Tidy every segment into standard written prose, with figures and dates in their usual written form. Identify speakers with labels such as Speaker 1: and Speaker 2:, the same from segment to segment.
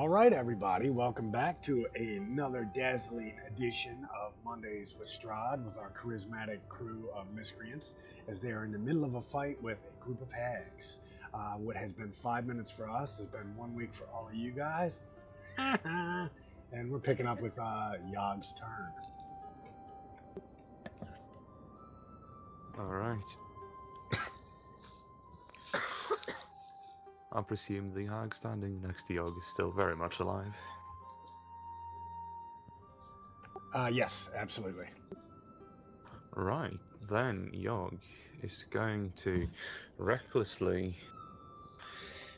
Speaker 1: All right, everybody, welcome back to another dazzling edition of Mondays with Strahd with our charismatic crew of miscreants as they are in the middle of a fight with a group of hags. What has been 5 minutes for us has been 1 week for all of you guys. And we're picking up with Yog's turn.
Speaker 2: All right. I presume the hag standing next to Yog is still very much alive.
Speaker 1: Yes, absolutely.
Speaker 2: Right, then Yog is going to recklessly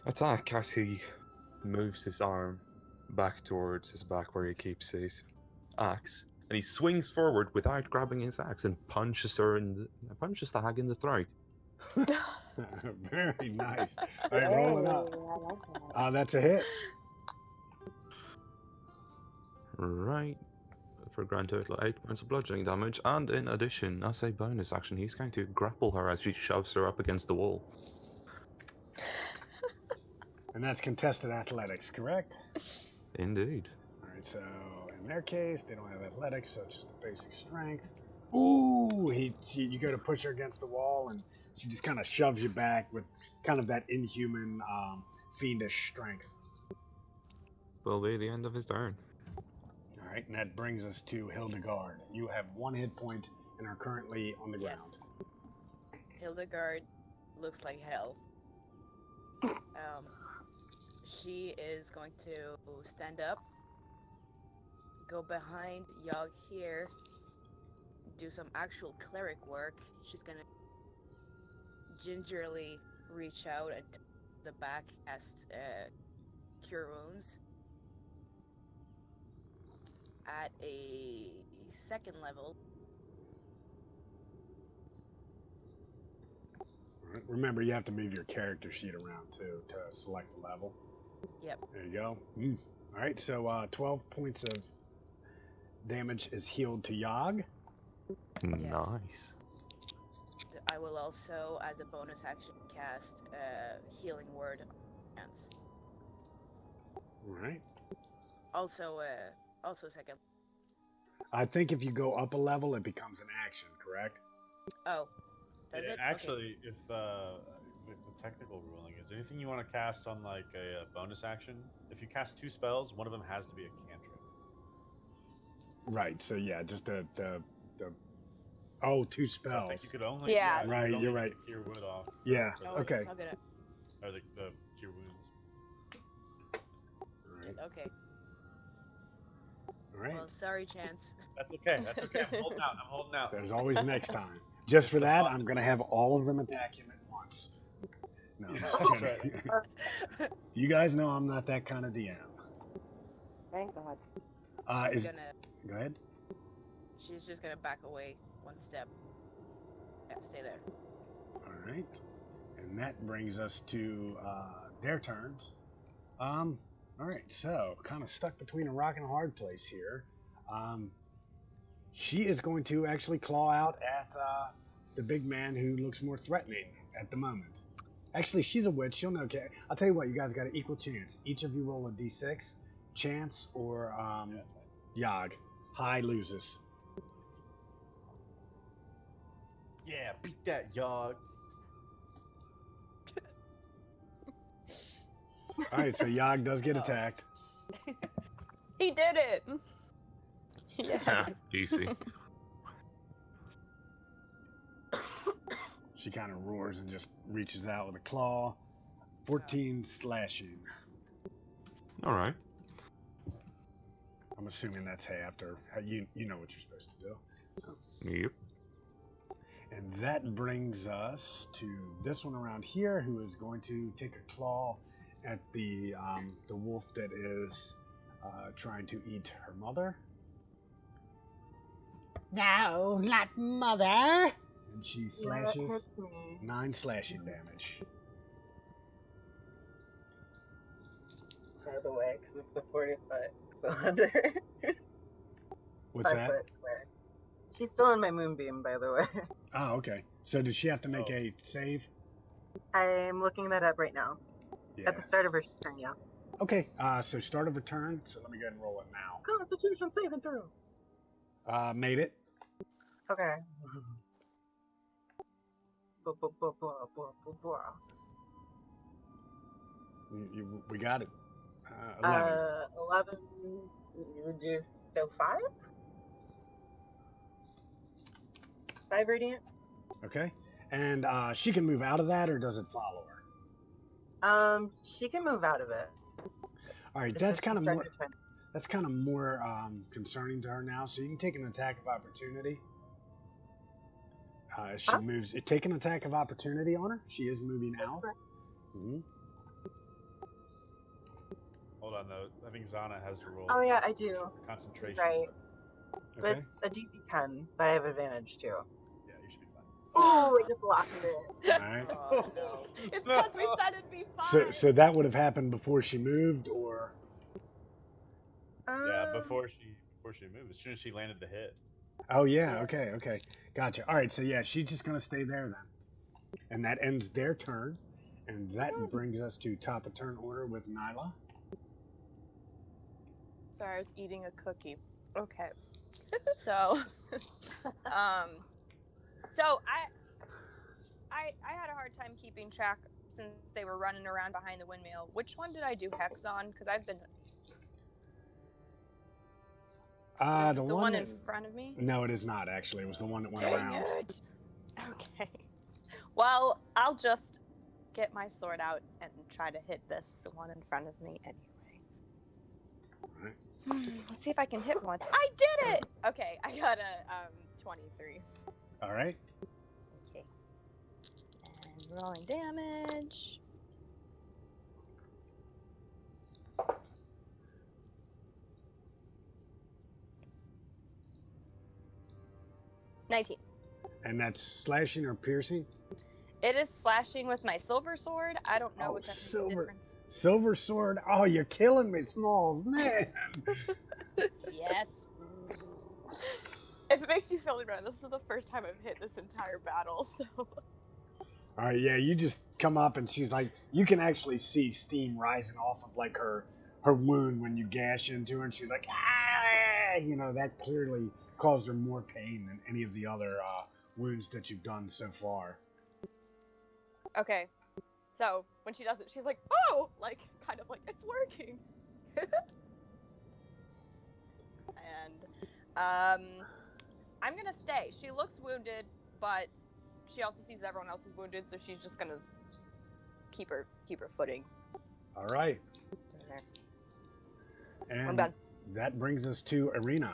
Speaker 2: attack as he moves his arm back towards his back where he keeps his axe, and he swings forward without grabbing his axe and punches the hag in the throat.
Speaker 1: Very nice. All right, roll it up.
Speaker 3: I like that.
Speaker 1: That's a hit.
Speaker 2: Right. For a grand total of 8 points of bludgeoning damage, and in addition, as a bonus action, he's going to grapple her as she shoves her up against the wall.
Speaker 1: And that's contested athletics, correct?
Speaker 2: Indeed.
Speaker 1: All right, so in their case, they don't have athletics, so it's just a basic strength. Ooh, you go to push her against the wall, and she just kind of shoves you back with kind of that inhuman, fiendish strength.
Speaker 2: Will be the end of his turn.
Speaker 1: All right, and that brings us to Hildegard. You have 1 hit point and are currently on the ground.
Speaker 4: Yes. Hildegard looks like hell. She is going to stand up, go behind Yog here, do some actual cleric work. She's gonna gingerly reach out at the back, cast Cure Wounds at a 2nd level.
Speaker 1: All right, remember, you have to move your character sheet around too to select the level.
Speaker 4: Yep.
Speaker 1: There you go. All right, so 12 points of damage is healed to Yog.
Speaker 2: Nice.
Speaker 4: I will also, as a bonus action, cast Healing Word on hands.
Speaker 1: All right.
Speaker 4: Also 2nd.
Speaker 1: I think if you go up a level, it becomes an action, correct?
Speaker 4: Oh, does it?
Speaker 5: Actually, if the technical ruling is anything you want to cast on like a bonus action, if you cast 2 spells, one of them has to be a cantrip.
Speaker 1: Right. So yeah, just the 2
Speaker 5: So
Speaker 1: spells.
Speaker 5: I think you could only
Speaker 3: Yeah.
Speaker 5: you
Speaker 1: Right,
Speaker 5: could only
Speaker 1: you're
Speaker 5: get
Speaker 1: right.
Speaker 5: the cure wood off.
Speaker 1: Yeah.
Speaker 5: for
Speaker 4: Oh,
Speaker 5: the-
Speaker 1: Okay.
Speaker 4: it's not gonna.
Speaker 5: Or the cure wounds.
Speaker 1: All right.
Speaker 4: Okay.
Speaker 1: All right.
Speaker 4: Well, sorry, Chance.
Speaker 5: That's okay. That's okay. I'm holding out.
Speaker 1: There's always next time. Just
Speaker 5: It's
Speaker 1: for
Speaker 5: the
Speaker 1: that,
Speaker 5: fun.
Speaker 1: I'm gonna have all of them attack him at once. No, I'm just
Speaker 5: That's
Speaker 1: kidding.
Speaker 5: right.
Speaker 1: You guys know I'm not that kind of DM.
Speaker 3: Thank God.
Speaker 4: She's gonna.
Speaker 1: Go ahead.
Speaker 4: She's just gonna back away 1 step. Yeah, stay there.
Speaker 1: All right. And that brings us to their turns. All right. So kind of stuck between a rock and a hard place here. She is going to actually claw out at the big man who looks more threatening at the moment. Actually, she's a witch. She'll know. Okay, I'll tell you what. You guys got an equal chance. Each of you roll a d6. Chance or
Speaker 5: Yeah, that's fine.
Speaker 1: Yog. High loses.
Speaker 5: Yeah, beat that, Yog.
Speaker 1: All right. So Yog does get
Speaker 4: Oh.
Speaker 1: attacked.
Speaker 3: He did it.
Speaker 2: Yeah. Easy.
Speaker 1: She kind of roars and just reaches out with a claw. 14 slashing.
Speaker 2: All right.
Speaker 1: I'm assuming that's halved, or you know what you're supposed to do.
Speaker 2: Yep.
Speaker 1: And that brings us to this one around here, who is going to take a claw at the wolf that is trying to eat her mother. No, not mother! And she slashes 9 slashing damage.
Speaker 6: By the way, because it's the 40-foot cylinder.
Speaker 1: What's
Speaker 6: 5
Speaker 1: that?
Speaker 6: foot square. She's still in my moonbeam, by the way.
Speaker 1: Oh, okay. So does she have to make a save?
Speaker 6: I'm looking that up right now.
Speaker 1: Yeah.
Speaker 6: At the start of her turn, yeah.
Speaker 1: Okay, so start of a turn. So let me go ahead and roll it now.
Speaker 6: Constitution saving throw.
Speaker 1: Made it.
Speaker 6: Okay.
Speaker 1: We got it. 11.
Speaker 6: 11 reduced, so 5? 5 radiant?
Speaker 1: Okay. And she can move out of that, or does it follow her?
Speaker 6: She can move out of it.
Speaker 1: All right,
Speaker 6: It's
Speaker 1: that's
Speaker 6: just
Speaker 1: kind of
Speaker 6: start
Speaker 1: more.
Speaker 6: to turn.
Speaker 1: That's kind of more concerning to her now. So you can take an attack of opportunity. She moves. Take an attack of opportunity on her. She is moving
Speaker 6: That's
Speaker 1: out.
Speaker 6: correct.
Speaker 1: Mm-hmm.
Speaker 5: Hold on though. I think Zana has to roll.
Speaker 6: Oh yeah, I do.
Speaker 5: Concentration.
Speaker 6: Right.
Speaker 1: Okay.
Speaker 6: It's a DC 10, but I have advantage too.
Speaker 5: Yeah, you should be fine.
Speaker 6: Oh, I just lost it.
Speaker 1: All right.
Speaker 4: Oh no.
Speaker 3: It's because we said it'd be
Speaker 1: So,
Speaker 3: fine.
Speaker 1: so that would have happened before she moved, or
Speaker 5: Yeah, before she moved, as soon as she landed the hit.
Speaker 1: oh yeah, okay, gotcha. All right, so yeah, she's just gonna stay there then, and that ends their turn, and that brings us to top of turn order with Nyla.
Speaker 3: Sorry, I was eating a cookie. Okay. So, so I had a hard time keeping track since they were running around behind the windmill. Which one did I do hex on? Because I've been
Speaker 1: The
Speaker 3: one
Speaker 1: that,
Speaker 3: in front of me.
Speaker 1: No, it is not actually. It was the one that went
Speaker 3: Dang
Speaker 1: around.
Speaker 3: it. Okay. Well, I'll just get my sword out and try to hit this one in front of me anyway.
Speaker 1: All right.
Speaker 3: Let's see if I can hit one. I did it! Okay, I got a 23.
Speaker 1: All right.
Speaker 3: Okay. And rolling damage. $19.
Speaker 1: And that's slashing or piercing?
Speaker 3: It is slashing with my silver sword. I don't know if that's the difference.
Speaker 1: Silver sword. Oh, you're killing me, Smalls, man.
Speaker 3: Yes. If it makes you feel any better, this is the first time I've hit this entire battle, so.
Speaker 1: All right, yeah, you just come up and she's like, you can actually see steam rising off of like her wound when you gash into her, and she's like, ah, you know, that clearly caused her more pain than any of the other wounds that you've done so far.
Speaker 3: Okay. So, when she does it, she's like, oh! Like, kind of like, it's working. And, I'm gonna stay. She looks wounded, but she also sees everyone else is wounded, so she's just gonna keep her footing.
Speaker 1: All right.
Speaker 3: There.
Speaker 1: And
Speaker 3: I'm done.
Speaker 1: that brings us to Arena.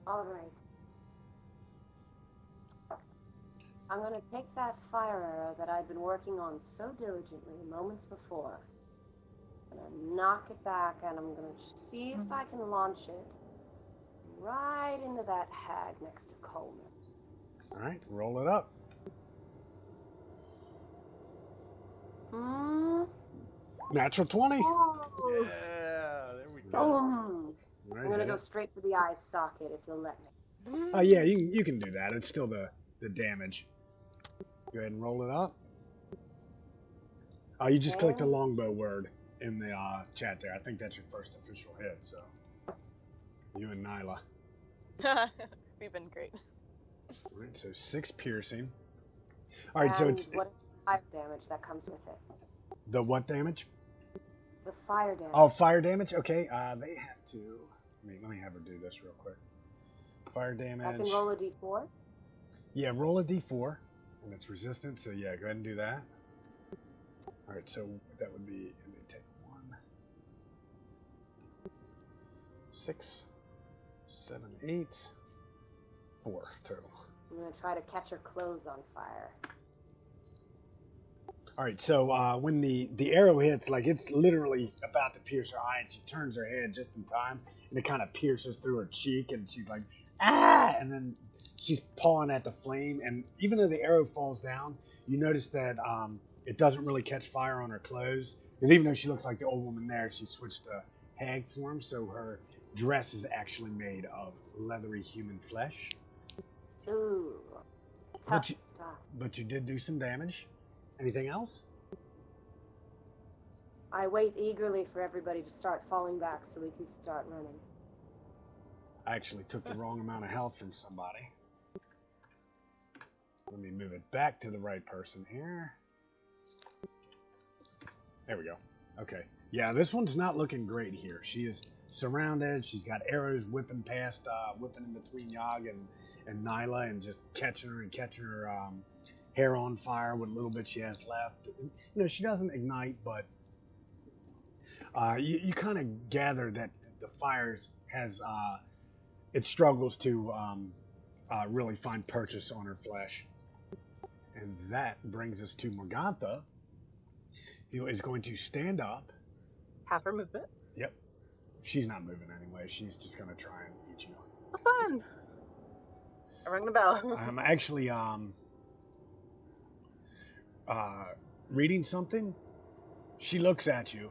Speaker 7: All right. I'm going to take that fire arrow that I'd been working on so diligently moments before. I'm going to knock it back, and I'm going to see if I can launch it right into that hag next to Coleman.
Speaker 1: All right, roll it up. Natural 20.
Speaker 6: Oh.
Speaker 5: Yeah, there we go.
Speaker 7: Boom!
Speaker 1: Right,
Speaker 7: I'm going to
Speaker 1: hit
Speaker 7: go
Speaker 1: it.
Speaker 7: straight for the eye socket if you'll let me.
Speaker 1: Oh yeah, you can do that. It's still the damage. Go ahead and roll it up. Oh, you just clicked the longbow word in the chat there. I think that's your first official hit. So you and Nyla.
Speaker 3: We've been great.
Speaker 1: All right, so 6 piercing. All right, so
Speaker 7: And
Speaker 1: it's
Speaker 7: what fire damage that comes with it?
Speaker 1: the what damage?
Speaker 7: The fire damage.
Speaker 1: Oh, fire damage. Okay, they have to. Let me have her do this real quick. Fire damage.
Speaker 7: I can roll a d4?
Speaker 1: Yeah, roll a d4, and it's resistant. So yeah, go ahead and do that. All right, so that would be. Let me take 1, 6, 7, 8, 4 total.
Speaker 7: I'm going to try to catch her clothes on fire.
Speaker 1: All right, so when the arrow hits, like it's literally about to pierce her eye, and she turns her head just in time, and it kind of pierces through her cheek, and she's like, ah! And then she's pawing at the flame, and even though the arrow falls down, you notice that it doesn't really catch fire on her clothes, because even though she looks like the old woman there, she switched to hag form, so her dress is actually made of leathery human flesh.
Speaker 7: Ooh, tough stuff.
Speaker 1: But you did do some damage. Anything else?
Speaker 7: I wait eagerly for everybody to start falling back so we can start running.
Speaker 1: I actually took the wrong amount of health from somebody. Let me move it back to the right person here. There we go. Okay. Yeah, this one's not looking great here. She is surrounded. She's got arrows whipping past, whipping in between Yog and Nyla, and just catching her hair on fire with a little bit she has left. You know, she doesn't ignite, but you kind of gather that the fire has it struggles to really find purchase on her flesh. And that brings us to Morgantha, who is going to stand up.
Speaker 6: Half her movement.
Speaker 1: Yep. She's not moving anyway. She's just going to try and eat you.
Speaker 6: Fun. I rang the bell.
Speaker 1: I'm actually reading something. She looks at you,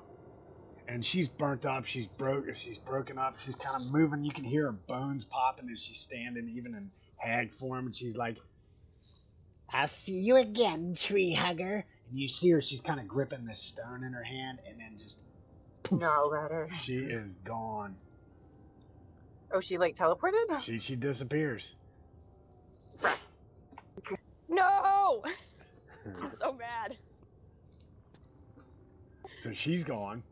Speaker 1: and she's burnt up. She's broken up. She's kind of moving. You can hear her bones popping as she's standing, even in hag form. And she's like, "I'll see you again, tree hugger." And you see her. She's kind of gripping this stone in her hand, and then just poof,
Speaker 6: No, better.
Speaker 1: she is gone.
Speaker 6: Oh, she like teleported?
Speaker 1: She disappears.
Speaker 3: No! I'm so mad.
Speaker 1: So she's gone.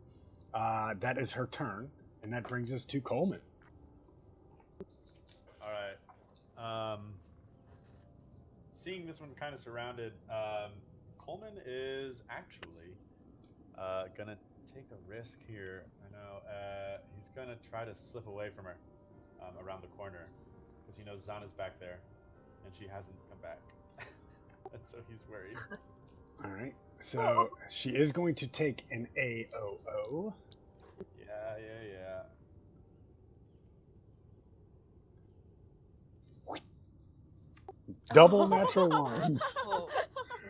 Speaker 1: That is her turn, and that brings us to Coleman.
Speaker 5: All right. Seeing this one kind of surrounded, Coleman is actually gonna take a risk here. I know he's gonna try to slip away from her around the corner because he knows Zana's back there, and she hasn't come back, and so he's worried.
Speaker 1: All right. So she is going to take an AOO.
Speaker 5: Yeah.
Speaker 1: Double natural ones.
Speaker 4: Oh,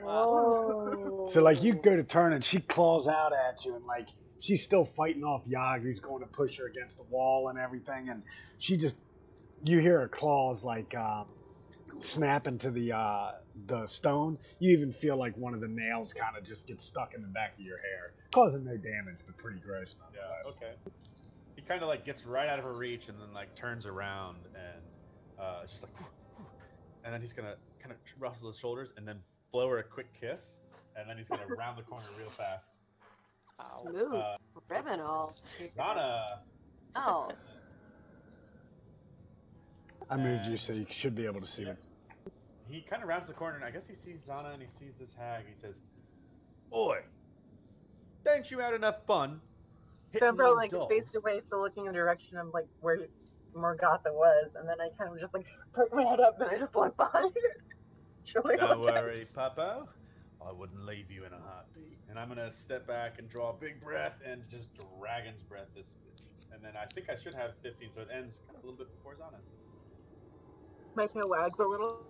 Speaker 7: Whoa.
Speaker 1: So like you go to turn and she claws out at you, and like she's still fighting off Yog, who's going to push her against the wall and everything, and she just, you hear her claws like snap into the stone. You even feel like one of the nails kind of just gets stuck in the back of your hair, causing no damage, but pretty gross nonetheless.
Speaker 5: Yeah. Okay. He kind of like gets right out of her reach and then like turns around and it's just like, and then he's gonna kind of rustle his shoulders and then blow her a quick kiss, and then he's gonna round the corner real fast.
Speaker 7: Smooth criminal.
Speaker 5: Zana.
Speaker 7: Oh.
Speaker 1: I moved you so you should be able to see it.
Speaker 5: He kind of rounds the corner, and I guess he sees Zana and he sees this hag. He says, "Oi, ain't you had enough fun?"
Speaker 6: So
Speaker 5: hitting
Speaker 6: bro,
Speaker 5: little
Speaker 6: like
Speaker 5: dogs?"
Speaker 6: face to face, still looking in the direction of like where Morgantha was, and then I kind of just like perk my head up, and I just look behind.
Speaker 5: Don't worry, Papa. I wouldn't leave you in a heartbeat. And I'm gonna step back and draw a big breath and just dragon's breath this bitch. And then I think I should have 15, so it ends kind of a little bit before Zana.
Speaker 6: My tail wags a little.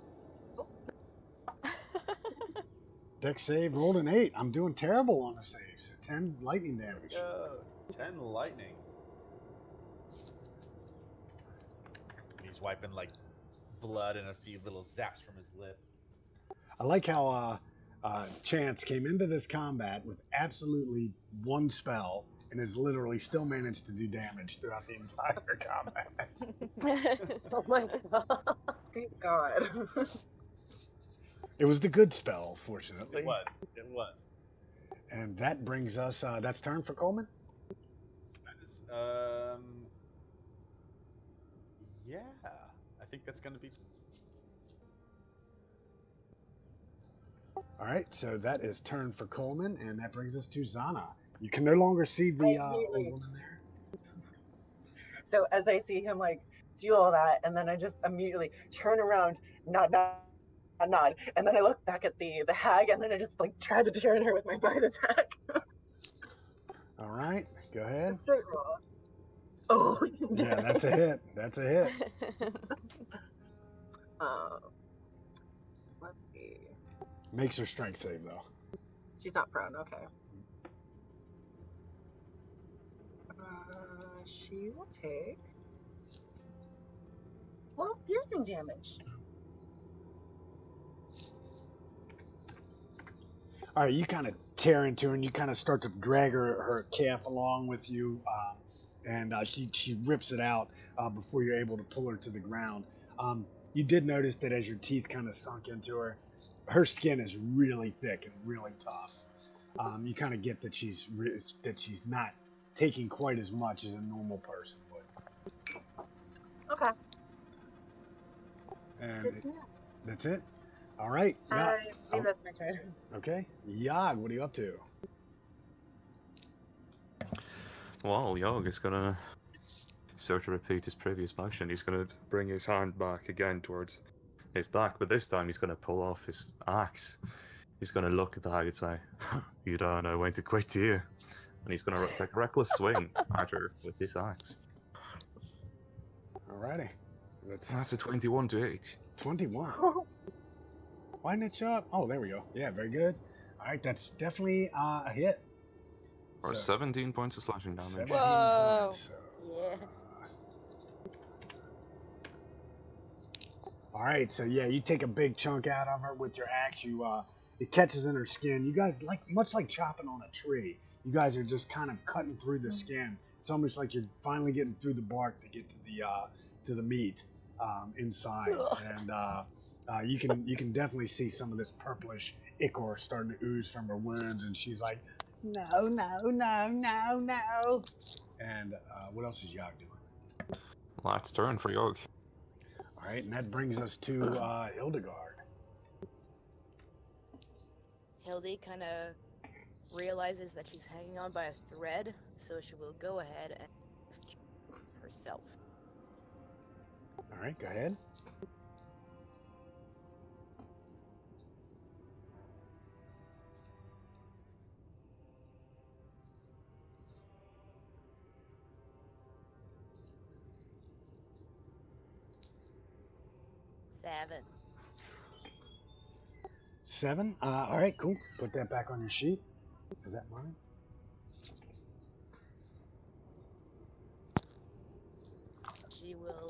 Speaker 1: Dex save rolled an 8. I'm doing terrible on the saves. 10 lightning damage.
Speaker 5: 10 lightning. He's wiping like blood and a few little zaps from his lip.
Speaker 1: I like how Chance came into this combat with absolutely one spell and has literally still managed to do damage throughout the entire combat.
Speaker 7: Oh my god.
Speaker 6: Thank God.
Speaker 1: It was the good spell, fortunately.
Speaker 5: It was.
Speaker 1: And that brings us, that's turn for Coleman?
Speaker 5: That is, yeah. I think that's going to be...
Speaker 1: All right, so that is turn for Coleman, and that brings us to Zana. You can no longer see the old woman there.
Speaker 6: So as I see him like do all that, and then I just immediately turn around, nod, and then I look back at the hag, and then I just like try to turn her with my bite attack.
Speaker 1: All right, go ahead.
Speaker 6: Straight roll. Oh.
Speaker 1: Yeah, that's a hit. That's a hit.
Speaker 6: Let's see.
Speaker 1: Makes her strength save, though.
Speaker 6: She's not prone. Okay. She will take 12 piercing damage.
Speaker 1: All right, you kind of tear into her, and you kind of start to drag her calf along with you, and she rips it out before you're able to pull her to the ground. You did notice that as your teeth kind of sunk into her, her skin is really thick and really tough. You kind of get that she's not taking quite as much as a normal person would.
Speaker 6: Okay.
Speaker 1: And
Speaker 6: Good to know.
Speaker 1: that's it. All right. Yeah.
Speaker 6: I believe that's my turn.
Speaker 1: Okay. Yog, what are you up to?
Speaker 2: Well, Yog is gonna sort of repeat his previous motion. He's gonna bring his hand back again towards his back, but this time he's gonna pull off his axe. He's gonna look at the hag and say, "You don't know when to quit, do you?" And he's gonna take a reckless swing at her with his axe.
Speaker 1: Alrighty.
Speaker 2: That's a 21 to 8.
Speaker 1: 21. Why didn't it show up? Oh, there we go. Yeah, very good. All right, that's definitely a hit.
Speaker 2: Or
Speaker 1: So,
Speaker 2: 17 points of slashing damage.
Speaker 1: 17
Speaker 3: Whoa.
Speaker 1: points. So,
Speaker 4: Yeah.
Speaker 1: all right, so yeah, you take a big chunk out of her with your axe. It catches in her skin. You guys much like chopping on a tree. You guys are just kind of cutting through the skin. It's almost like you're finally getting through the bark to get to the meat inside. And you can definitely see some of this purplish ichor starting to ooze from her wounds. And she's like, no, no, no, no, no. And what else is Yog doing?
Speaker 2: Last turn for Yog.
Speaker 1: All right, and that brings us to Hildegard.
Speaker 4: Hilde kind of realizes that she's hanging on by a thread, so she will go ahead and herself.
Speaker 1: All right, go ahead.
Speaker 4: Seven.
Speaker 1: 7. All right, cool. Put that back on your sheet. Is that mine?
Speaker 4: She will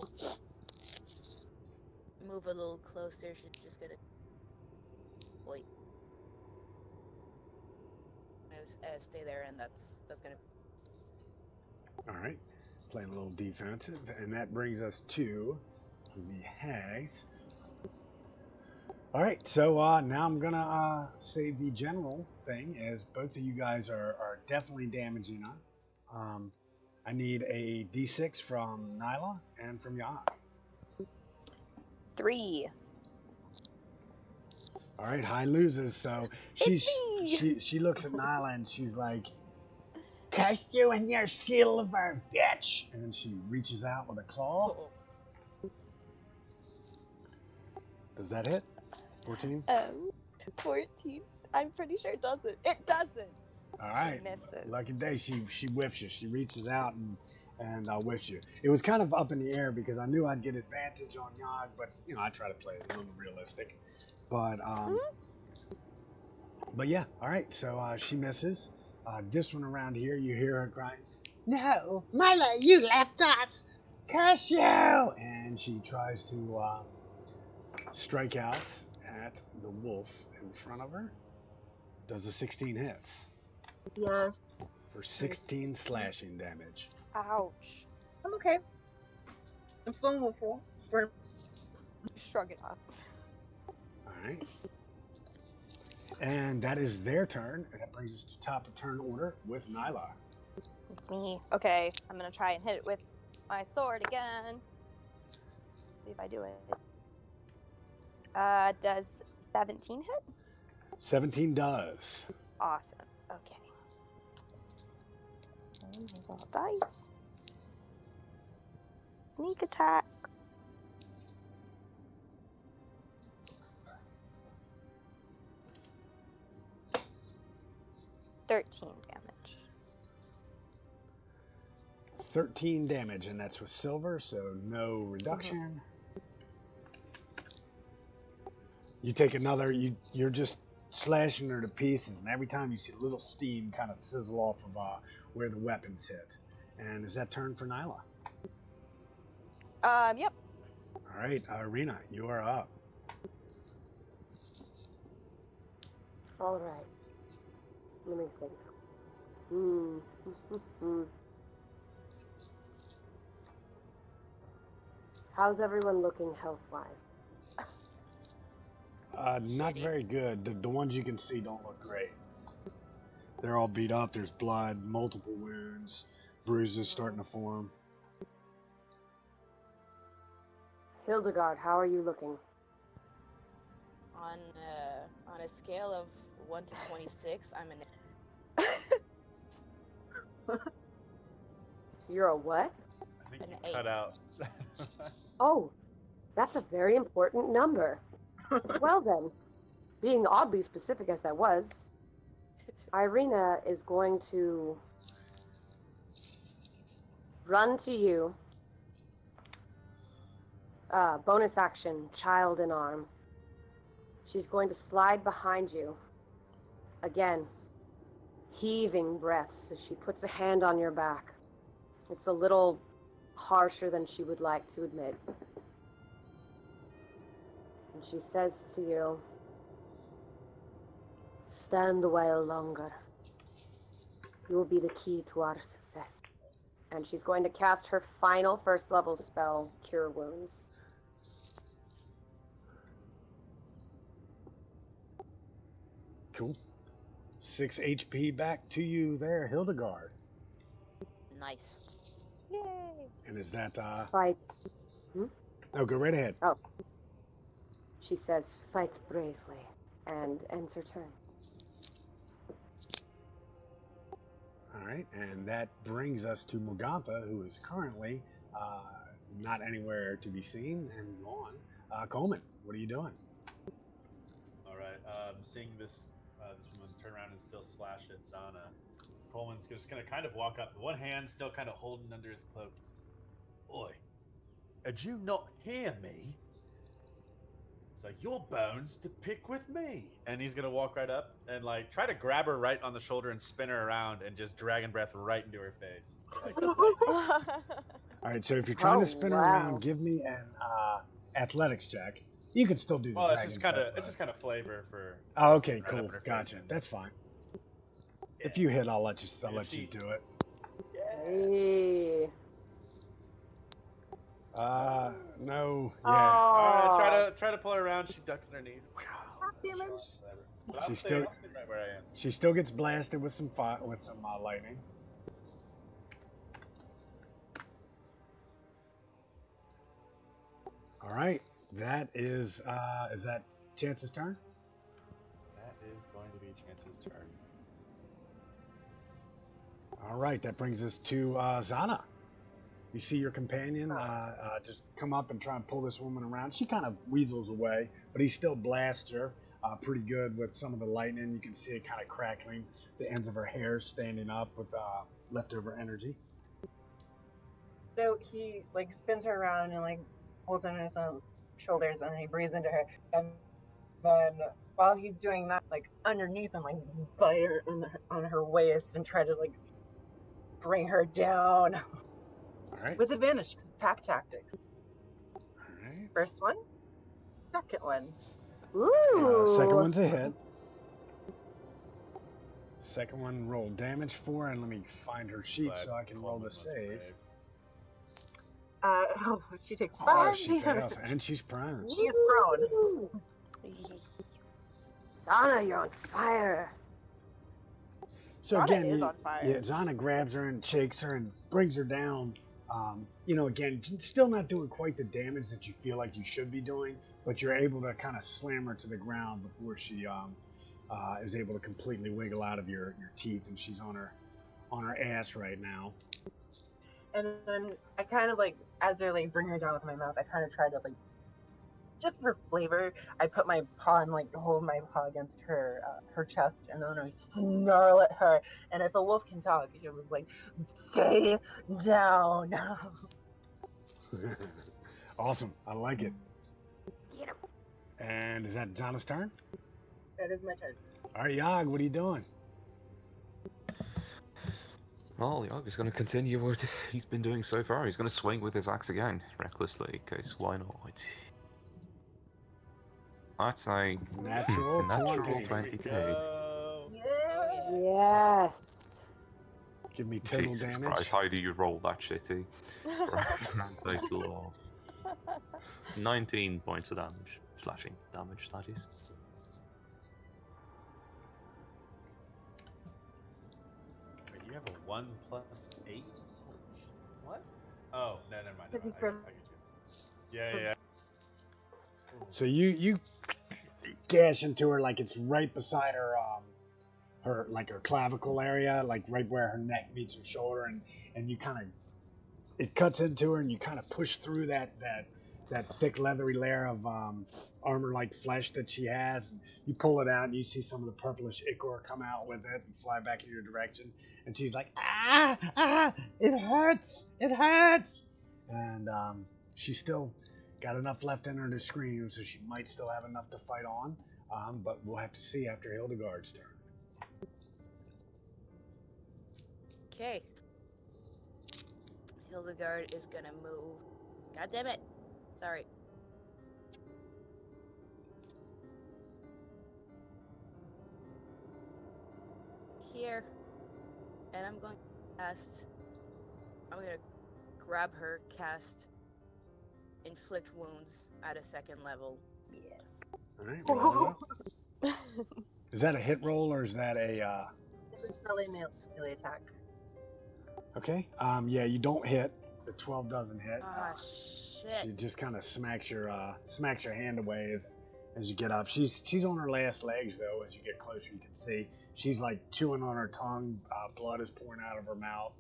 Speaker 4: move a little closer. She's just gonna wait. Stay there, and that's gonna.
Speaker 1: All right, playing a little defensive, and that brings us to the hags. All right, so now I'm gonna say the general thing, as both of you guys are definitely damaging her. I need a D6 from Nyla and from Yog.
Speaker 3: 3.
Speaker 1: All right, high loses. So she looks at Nyla and she's like, "Curse you and your silver, bitch!" And she reaches out with a claw. Does that hit? 14.
Speaker 3: 14. I'm pretty sure it doesn't. It doesn't.
Speaker 1: All right.
Speaker 3: She misses.
Speaker 1: Lucky day. She whiffs you. She reaches out and whiffs you. It was kind of up in the air because I knew I'd get advantage on Yog, but I try to play it a little realistic. But yeah. All right. So she misses. This one around here, you hear her crying, "No, Mila, you left us. Curse you!" And she tries to strike out at the wolf in front of her. Does a 16 hit
Speaker 6: Yes.
Speaker 1: for 16 slashing damage.
Speaker 3: Ouch.
Speaker 6: I'm okay. I'm still in full.
Speaker 3: Shrug it off.
Speaker 1: All right. And that is their turn. And that brings us to top of turn order with Nyla.
Speaker 3: It's me. Okay, I'm gonna try and hit it with my sword again. See if I do it. Does 17 hit?
Speaker 1: 17 does.
Speaker 3: Awesome. Okay. And roll dice. Sneak attack. $13 damage.
Speaker 1: 13 damage, and that's with silver, so no reduction. You take another, you're just slashing her to pieces, and every time you see a little steam kind of sizzle off of where the weapons hit. And is that turn for Nyla?
Speaker 3: Yep.
Speaker 1: All right, Rena, you are up.
Speaker 7: All right. Let me think. How's everyone looking health-wise?
Speaker 1: Not
Speaker 4: Shitty.
Speaker 1: very good. The ones you can see don't look great. They're all beat up. There's blood, multiple wounds, bruises starting to form.
Speaker 7: Hildegard, how are you looking?
Speaker 4: On a scale of 1 to 26, I'm an
Speaker 7: You're a what?
Speaker 5: I think
Speaker 4: An
Speaker 5: you
Speaker 4: 8.
Speaker 5: cut out.
Speaker 7: Oh, that's a very important number. Well then, being oddly specific as that was, Irina is going to run to you. Bonus action, child in arm. She's going to slide behind you. Again, heaving breaths as she puts a hand on your back. It's a little harsher than she would like to admit. And she says to you, stand a while longer. You will be the key to our success. And she's going to cast her final first level spell, Cure Wounds.
Speaker 1: Cool. 6 HP back to you there, Hildegard.
Speaker 4: nice.
Speaker 3: Yay!
Speaker 1: And is that,
Speaker 7: Fight.
Speaker 1: no, go right ahead.
Speaker 7: Oh. She says, fight bravely, and ends her turn.
Speaker 1: All right, and that brings us to Morgantha, who is currently not anywhere to be seen and gone. Coleman, what are you doing?
Speaker 5: All right. Seeing this this woman turn around and still slash at Zana, Coleman's just gonna kind of walk up, one hand still kind of holding under his cloak. Oi, did you not hear me? It's like your bones to pick with me, and he's gonna walk right up and like try to grab her right on the shoulder and spin her around and just dragon breath right into her face.
Speaker 1: All right, so if you're trying to spin her
Speaker 7: wow.
Speaker 1: around, give me an athletics check. You can still do the
Speaker 5: Well, it's
Speaker 1: dragon
Speaker 5: just kind of
Speaker 1: breath,
Speaker 5: it's just kind of flavor for.
Speaker 1: Oh,
Speaker 5: just
Speaker 1: okay,
Speaker 5: getting right up
Speaker 1: cool,
Speaker 5: in her face
Speaker 1: gotcha.
Speaker 5: and-
Speaker 1: That's fine.
Speaker 5: Yeah.
Speaker 1: If you hit, I'll let you
Speaker 5: she-
Speaker 1: do it.
Speaker 7: Hey.
Speaker 1: No, yeah.
Speaker 5: All right, try to pull her around. She ducks underneath.
Speaker 6: damage.
Speaker 5: Whatever. But I'll
Speaker 1: She's
Speaker 5: stay
Speaker 1: still-
Speaker 5: right where I am.
Speaker 1: She still gets blasted with some lightning. All right, that is that Chance's turn?
Speaker 5: That is going to be Chance's turn.
Speaker 1: All right, that brings us to Zana. You see your companion just come up and try and pull this woman around. She kind of weasels away, but he still blasts her pretty good with some of the lightning. You can see it kind of crackling, the ends of her hair standing up with leftover energy.
Speaker 6: So he like spins her around and like holds on his own shoulders, and then he breathes into her. And then while he's doing that, like underneath and like bite her on her waist and try to like bring her down
Speaker 1: All right.
Speaker 6: with advantage because pack tactics.
Speaker 1: All right.
Speaker 6: First one, second one.
Speaker 7: Ooh.
Speaker 1: Second one's a hit. Second one rolled damage for, and let me find her sheet
Speaker 5: Glad
Speaker 1: so I can roll
Speaker 5: Coleman
Speaker 1: the
Speaker 5: was
Speaker 1: save.
Speaker 5: brave.
Speaker 6: She takes
Speaker 1: Oh,
Speaker 6: 5
Speaker 1: she
Speaker 6: damage.
Speaker 1: fails, and she's prone.
Speaker 6: She's prone.
Speaker 7: Ooh. Zana, you're on fire.
Speaker 1: So
Speaker 3: Zana
Speaker 1: again,
Speaker 3: is on fire.
Speaker 1: yeah, Zana grabs her and shakes her and brings her down. Again, still not doing quite the damage that you feel like you should be doing, but you're able to kind of slam her to the ground before she is able to completely wiggle out of your teeth, and she's on her ass right now.
Speaker 6: And then I kind of like, as I like bring her down with my mouth, I kind of try to like, just for flavor, I put my paw and like hold my paw against her chest, and then I snarl at her. And if a wolf can talk, it was like, stay down.
Speaker 1: Awesome, I like it.
Speaker 7: Get him.
Speaker 1: And is that Zana's turn?
Speaker 6: That is my turn.
Speaker 1: All right, Yog, what are you doing?
Speaker 2: Well, Yog is going to continue what he's been doing so far. He's going to swing with his axe again, recklessly, because why not? That's a
Speaker 1: Natural
Speaker 2: natural
Speaker 1: 20.
Speaker 2: 22.
Speaker 5: Go.
Speaker 6: Yeah.
Speaker 7: Yes.
Speaker 1: Give me total
Speaker 2: Jesus
Speaker 1: damage.
Speaker 2: Christ, how do you roll that shitty? For a total of 19 points of damage. Slashing damage, that is.
Speaker 5: Wait, you have a 1 plus 8? Holy shit. What? Oh, no, never mind.
Speaker 6: Because
Speaker 5: Never
Speaker 6: he
Speaker 5: mind. I get you. Yeah.
Speaker 1: So you gash into her like it's right beside her her clavicle area, like right where her neck meets her shoulder, and you kind of it cuts into her, and you kind of push through that thick leathery layer of armor like flesh that she has, and you pull it out, and you see some of the purplish ichor come out with it and fly back in your direction, and she's like, it hurts, and she's still got enough left in her to scream, so she might still have enough to fight on, but we'll have to see after Hildegard's turn.
Speaker 4: Okay. Hildegard is gonna move. God damn it. Sorry. Here. And I'm going to cast. I'm gonna grab her, cast Inflict Wounds at a 2nd level.
Speaker 1: All right, roll it up. Is that a hit roll or is that a?
Speaker 6: It's probably melee attack.
Speaker 1: Okay. Yeah, you don't hit. The 12 doesn't hit.
Speaker 4: Ah, shit.
Speaker 1: She just kind of smacks your hand away as you get up. She's on her last legs though. As you get closer, you can see she's like chewing on her tongue. Blood is pouring out of her mouth.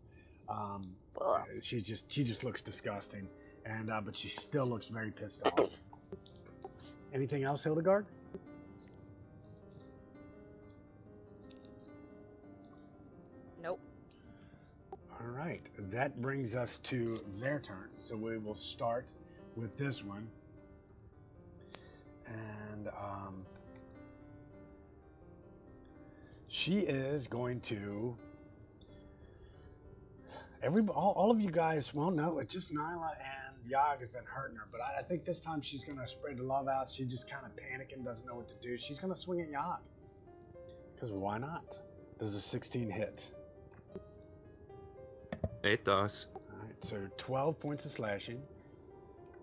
Speaker 1: She just looks disgusting, and but she still looks very pissed off. Anything else, Hildegard?
Speaker 4: Nope.
Speaker 1: All right, that brings us to their turn. So we will start with this one. And she is going to... all of you guys, well, no, it's just Nyla and Yog has been hurting her. But I think this time she's going to spread the love out. She's just kind of panicking, doesn't know what to do. She's going to swing at Yog. Because why not? Does a 16 hit?
Speaker 2: It does.
Speaker 1: Alright, so 12 points of slashing,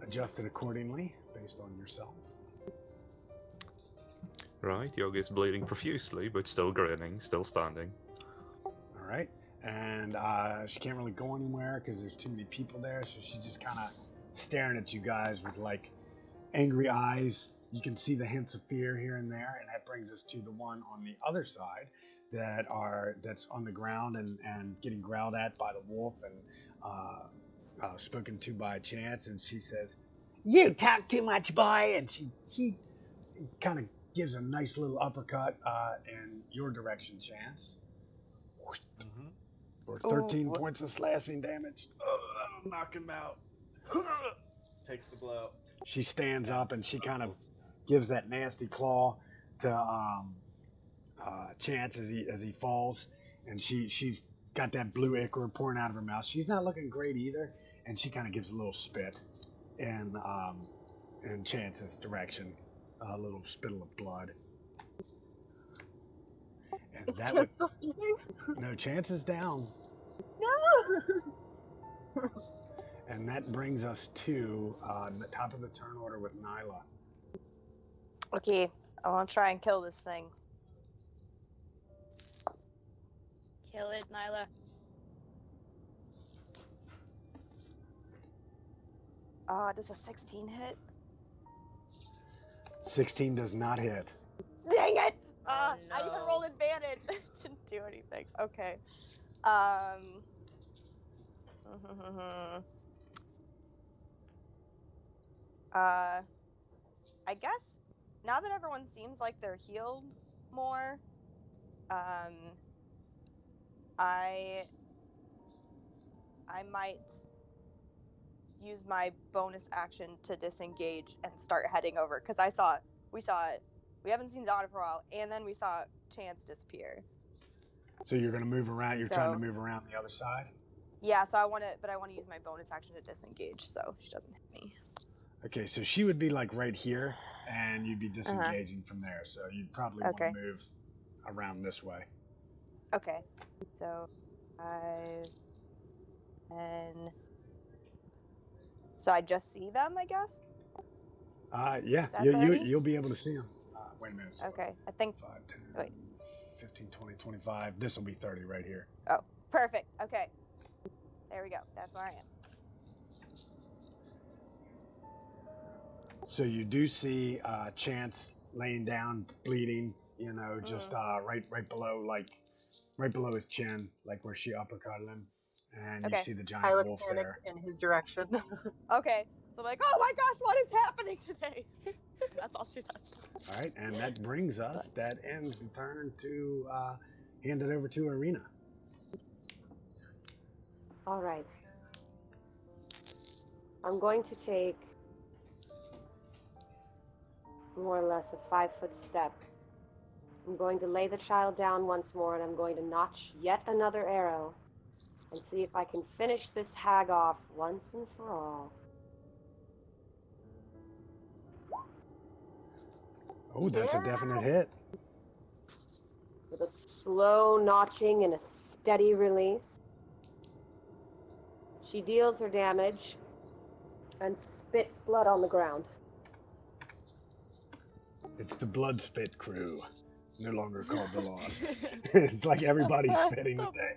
Speaker 1: adjusted accordingly, based on yourself.
Speaker 2: Right, Yog is bleeding profusely, but still grinning, still standing.
Speaker 1: Alright, and she can't really go anywhere because there's too many people there, so she's just kind of staring at you guys with, like, angry eyes. You can see the hints of fear here and there, and that brings us to the one on the other side that's on the ground and getting growled at by the wolf and spoken to by Chance, and she says, "You talk too much, boy," and she kind of gives a nice little uppercut in your direction, Chance, for 13 points of slashing damage.
Speaker 5: That'll knock him out. Takes the blow.
Speaker 1: She stands up and she kind of gives that nasty claw to Chance as he falls, and she's got that blue ichor pouring out of her mouth. She's not looking great either, and she kind of gives a little spit in Chance's direction, a little spittle of blood. And
Speaker 6: Is
Speaker 1: that
Speaker 6: Chance still sleeping?
Speaker 1: no, Chance is down,
Speaker 6: No!
Speaker 1: and that brings us to the top of the turn order with Nyla.
Speaker 3: Okay, I want to try and kill this thing.
Speaker 4: Kill it, Nyla.
Speaker 3: Does a 16 hit?
Speaker 1: 16 does not hit.
Speaker 3: Dang it!
Speaker 4: Oh,
Speaker 3: I even
Speaker 4: no.
Speaker 3: rolled advantage. Didn't do anything. Okay. I guess now that everyone seems like they're healed more, I might use my bonus action to disengage and start heading over, because we saw it. We haven't seen Donna for a while, and then we saw Chance disappear.
Speaker 1: So you're going to move around. You're trying to move around the other side.
Speaker 3: Yeah, so I want to use my bonus action to disengage, so she doesn't hit me.
Speaker 1: Okay, so she would be like right here, and you'd be disengaging from there. So you'd probably want to move around this way.
Speaker 3: Okay. So 5, 10. So I just see them, I guess?
Speaker 1: Yeah,
Speaker 3: Is that 30?
Speaker 1: you'll be able to see them. Wait a minute. So
Speaker 3: Okay. I think.
Speaker 1: 5, 10,
Speaker 3: Wait.
Speaker 1: 15, 20, 25. This will be 30 right here.
Speaker 3: Oh, perfect. Okay. There we go. That's where I am.
Speaker 1: So you do see Chance laying down, bleeding. You know, just right below, right below his chin, like where she uppercutted him, and you
Speaker 3: Okay.
Speaker 1: see the
Speaker 6: I
Speaker 1: giant
Speaker 6: look
Speaker 1: wolf
Speaker 6: panicked
Speaker 1: there.
Speaker 6: in his direction.
Speaker 3: Okay. So I'm like, oh my gosh, what is happening today? That's all she does.
Speaker 1: All right, and that brings us. That ends the turn to hand it over to Arena.
Speaker 7: All right. I'm going to take more or less a 5-foot step. I'm going to lay the child down once more, and I'm going to notch yet another arrow and see if I can finish this hag off once and for all.
Speaker 1: Oh, that's a definite hit.
Speaker 7: With a slow notching and a steady release. She deals her damage and spits blood on the ground.
Speaker 1: It's the blood spit crew, no longer called the Lost. It's like everybody's spitting today.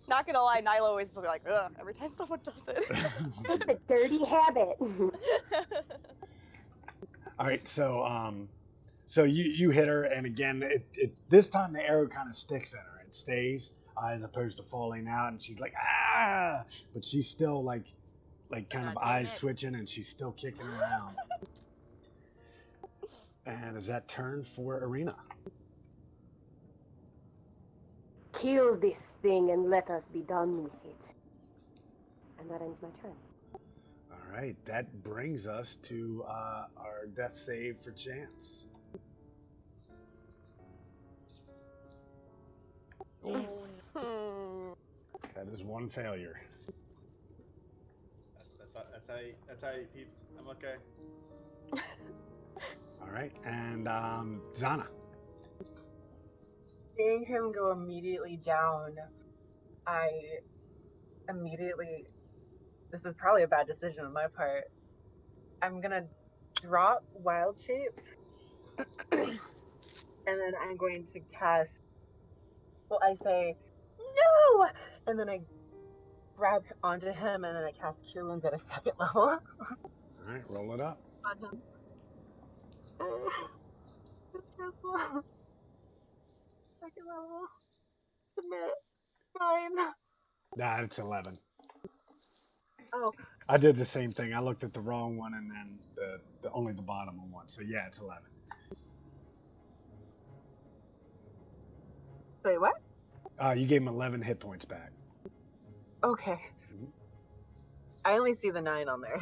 Speaker 3: Not gonna lie, Nyla is like, ugh, every time someone does it.
Speaker 7: It's a dirty habit.
Speaker 1: All right, so you hit her, and again, it this time the arrow kind of sticks in her. It stays as opposed to falling out, and she's like ah, but she's still like kind of
Speaker 4: God damn
Speaker 1: eyes
Speaker 4: it.
Speaker 1: twitching, and she's still kicking around. And is that turn for Arena?
Speaker 7: Kill this thing and let us be done with it. And that ends my turn.
Speaker 1: All right, that brings us to our death save for Chance. That is one failure.
Speaker 5: That's how you peeps. I'm okay.
Speaker 1: All right, and Zana.
Speaker 6: Seeing him go immediately down, I immediately. This is probably a bad decision on my part. I'm gonna drop Wild Shape, and then I'm going to cast. Well, I say no, and then I grab onto him, and then I cast Cure Wounds at a 2nd level
Speaker 1: All right, roll it up.
Speaker 6: on him. It's stressful. 2nd level. Submit. 9.
Speaker 1: Nah, it's 11.
Speaker 6: Oh,
Speaker 1: I did the same thing. I looked at the wrong one and then the only the bottom one. So yeah, it's 11.
Speaker 6: wait, what?
Speaker 1: You gave him 11 hit points back.
Speaker 6: Okay.
Speaker 1: Mhm.
Speaker 6: I only see the 9 on there.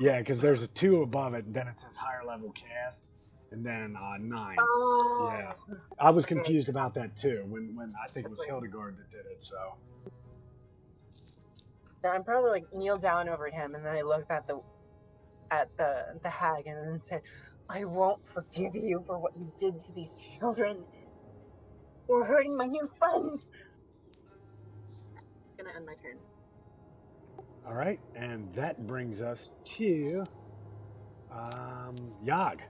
Speaker 1: Yeah, because there's a 2 above it, and then it says higher level cast, and then 9.
Speaker 6: Oh.
Speaker 1: Yeah, I was
Speaker 6: Okay.
Speaker 1: confused about that too when I think it was Hildegard that did it. So
Speaker 6: So I'm probably like kneel down over him, and then I looked at the hag, and then said, "I won't forgive you for what you did to these children, or hurting my new friends." It's gonna end my turn.
Speaker 1: all right, and that brings us to Yog.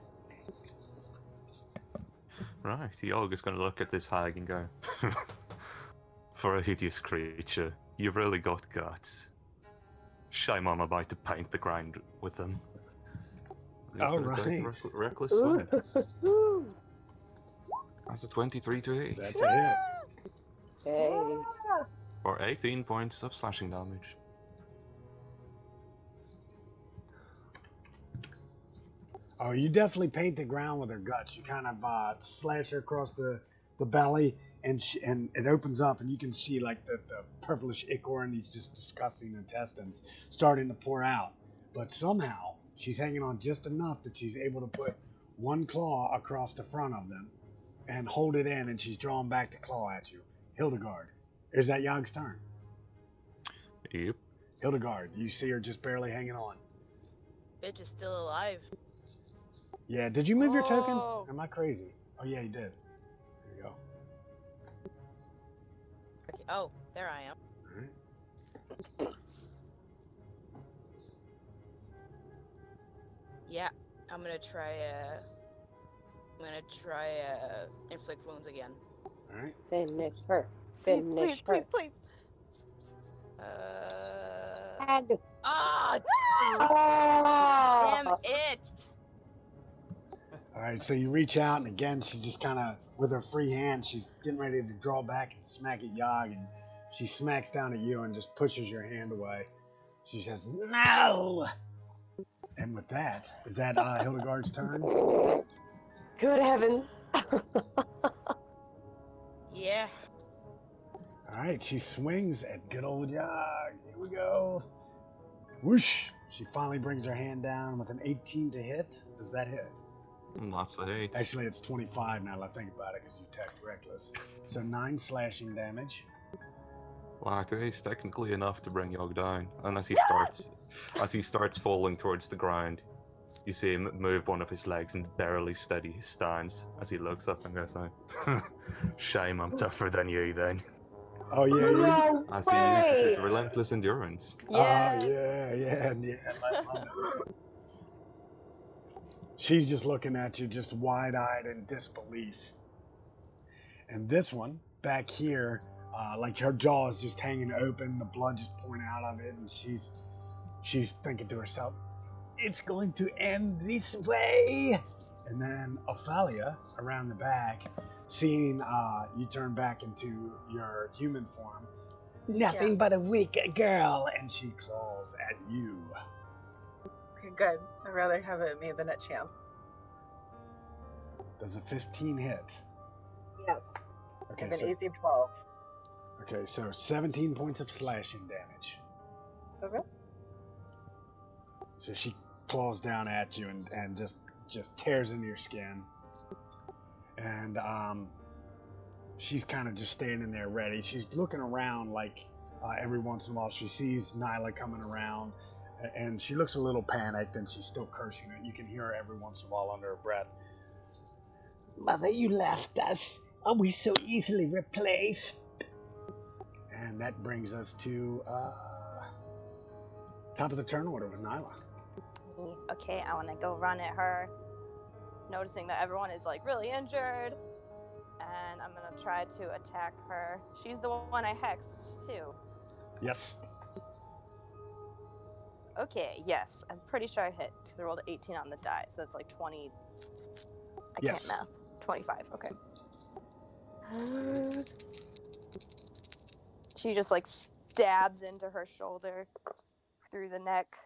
Speaker 2: Right, Yog is going to look at this hag and go, for a hideous creature, you've really got guts. Shame I'm about to paint the ground with them. He's
Speaker 1: All
Speaker 2: going to take a
Speaker 1: right.
Speaker 2: reckless swing.
Speaker 7: Ooh.
Speaker 2: That's a 23 to hit.
Speaker 1: That's a hit.
Speaker 7: Hey.
Speaker 2: For 18 points of slashing damage.
Speaker 1: Oh, you definitely paint the ground with her guts. You kind of slash her across the belly, and and it opens up, and you can see like the purplish ichor and these just disgusting intestines starting to pour out. But somehow she's hanging on just enough that she's able to put one claw across the front of them and hold it in, and she's drawing back the claw at you. Hildegard, is that Yog's turn?
Speaker 2: Yep.
Speaker 1: Hildegard, you see her just barely hanging on.
Speaker 4: Bitch is still alive.
Speaker 1: Yeah, did you move your token?
Speaker 3: Oh.
Speaker 1: Am I crazy? Oh yeah, you did. There you go.
Speaker 4: Okay. Oh, there I am.
Speaker 1: Alright.
Speaker 4: Yeah, I'm gonna try. Inflict wounds again.
Speaker 1: Alright.
Speaker 7: Finish her.
Speaker 3: Please,
Speaker 7: Finish
Speaker 3: please,
Speaker 7: her.
Speaker 3: please.
Speaker 7: And
Speaker 4: Ah,
Speaker 7: oh,
Speaker 4: damn it!
Speaker 1: Alright, so you reach out, and again, she just kind of, with her free hand, she's getting ready to draw back and smack at Yog, and she smacks down at you and just pushes your hand away. She says, "No!" And with that, is that Hildegard's turn?
Speaker 7: good heavens.
Speaker 4: Yeah.
Speaker 1: Alright, she swings at good old Yog. Here we go. Whoosh! She finally brings her hand down with an 18 to hit. Does that hit?
Speaker 2: That's a hit.
Speaker 1: Actually, it's 25 now that I think about it because you attacked reckless. So 9 slashing damage.
Speaker 2: Like, it is technically enough to bring Yog down, and as he starts falling towards the ground, you see him move one of his legs and barely steady his stance as he looks up and goes like, "Shame I'm tougher than you then."
Speaker 1: Oh yeah, you.
Speaker 7: No
Speaker 2: As he uses his
Speaker 7: way.
Speaker 2: relentless endurance.
Speaker 3: Yes.
Speaker 1: Yeah. Love it. She's just looking at you, just wide-eyed in disbelief. And this one back here, like her jaw is just hanging open, the blood just pouring out of it, and she's thinking to herself, "It's going to end this way." And then Ophalia, around the back, seeing you turn back into your human form, "Nothing but a weak girl," and she claws at you.
Speaker 6: Okay, good. I'd rather have it me than a chance.
Speaker 1: Does a 15 hit?
Speaker 6: Yes.
Speaker 1: Okay,
Speaker 6: With
Speaker 1: so
Speaker 6: an AC of 12.
Speaker 1: okay, so 17 points of slashing damage.
Speaker 6: Okay.
Speaker 1: So she claws down at you and just tears into your skin. And she's kind of just standing there ready. She's looking around like every once in a while she sees Nyla coming around, and she looks a little panicked, and she's still cursing it. You can hear her every once in a while under her breath. "Mother, you left us. Are we so easily replaced?" And that brings us to top of the turn order with Nyla.
Speaker 3: Okay, I want to go run at her, noticing that everyone is like really injured, and I'm gonna try to attack her. She's the one I hexed too.
Speaker 1: Yes.
Speaker 3: Okay, yes, I'm pretty sure I hit because I rolled 18 on the die, so that's like 20. I
Speaker 1: Yes.
Speaker 3: can't math. 25. Okay. She just like stabs into her shoulder through the neck.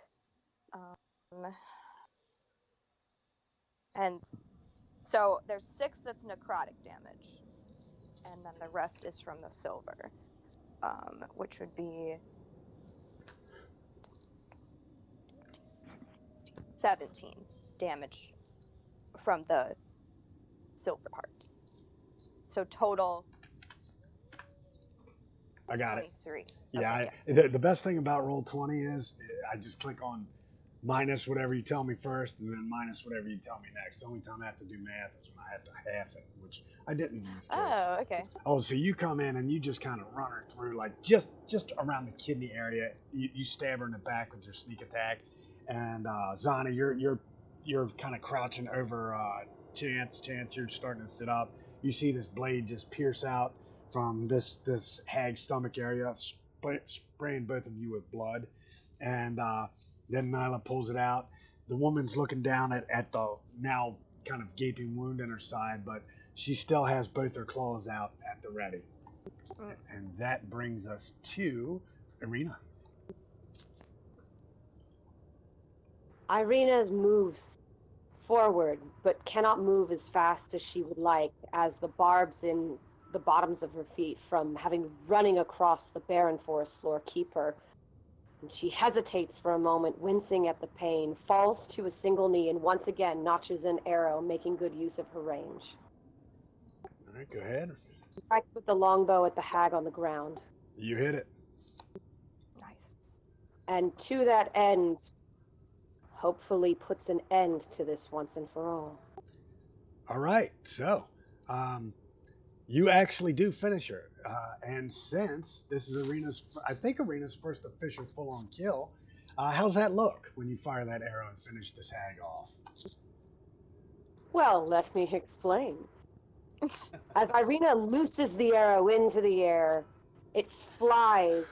Speaker 3: And so there's 6 that's necrotic damage, and then the rest is from the silver, which would be 17 damage from the silver part. So total
Speaker 1: I got it.
Speaker 3: 23.
Speaker 1: Yeah,
Speaker 3: Okay,
Speaker 1: the best thing about Roll20 is I just click on minus whatever you tell me first, and then minus whatever you tell me next. The only time I have to do math is when I have to half it, which I didn't in this case.
Speaker 3: Oh, okay.
Speaker 1: Oh, so you come in and you just kind of run her through, like just around the kidney area. You stab her in the back with your sneak attack, and Zana, you're kind of crouching over Chance. Chance, you're starting to sit up. You see this blade just pierce out from this hag stomach area, spraying both of you with blood, and then Nyla pulls it out. The woman's looking down at the now kind of gaping wound in her side, but she still has both her claws out at the ready. And that brings us to Irina.
Speaker 7: Irina moves forward, but cannot move as fast as she would like, as the barbs in the bottoms of her feet from having running across the barren forest floor keep her. And she hesitates for a moment, wincing at the pain, falls to a single knee, and once again notches an arrow, making good use of her range.
Speaker 1: All right, go ahead.
Speaker 7: Strikes with the longbow at the hag on the ground.
Speaker 1: You hit it.
Speaker 3: Nice.
Speaker 7: And to that end, hopefully puts an end to this once and for all.
Speaker 1: All right, so You actually do finish her. And since this is I think Arena's first official full-on kill, how's that look when you fire that arrow and finish this hag off?
Speaker 7: Well, let me explain. As Irina looses the arrow into the air, it flies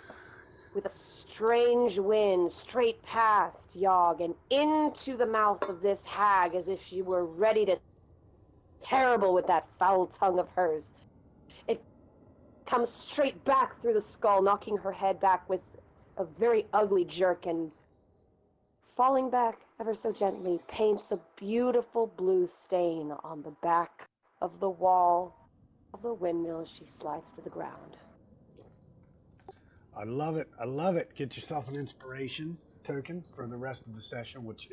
Speaker 7: with a strange wind straight past Yog and into the mouth of this hag as if she were ready to terrible with that foul tongue of hers. It comes straight back through the skull, knocking her head back with a very ugly jerk, and falling back ever so gently, paints a beautiful blue stain on the back of the wall of the windmill as she slides to the ground.
Speaker 1: I love it. I love it. Get yourself an inspiration token for the rest of the session, which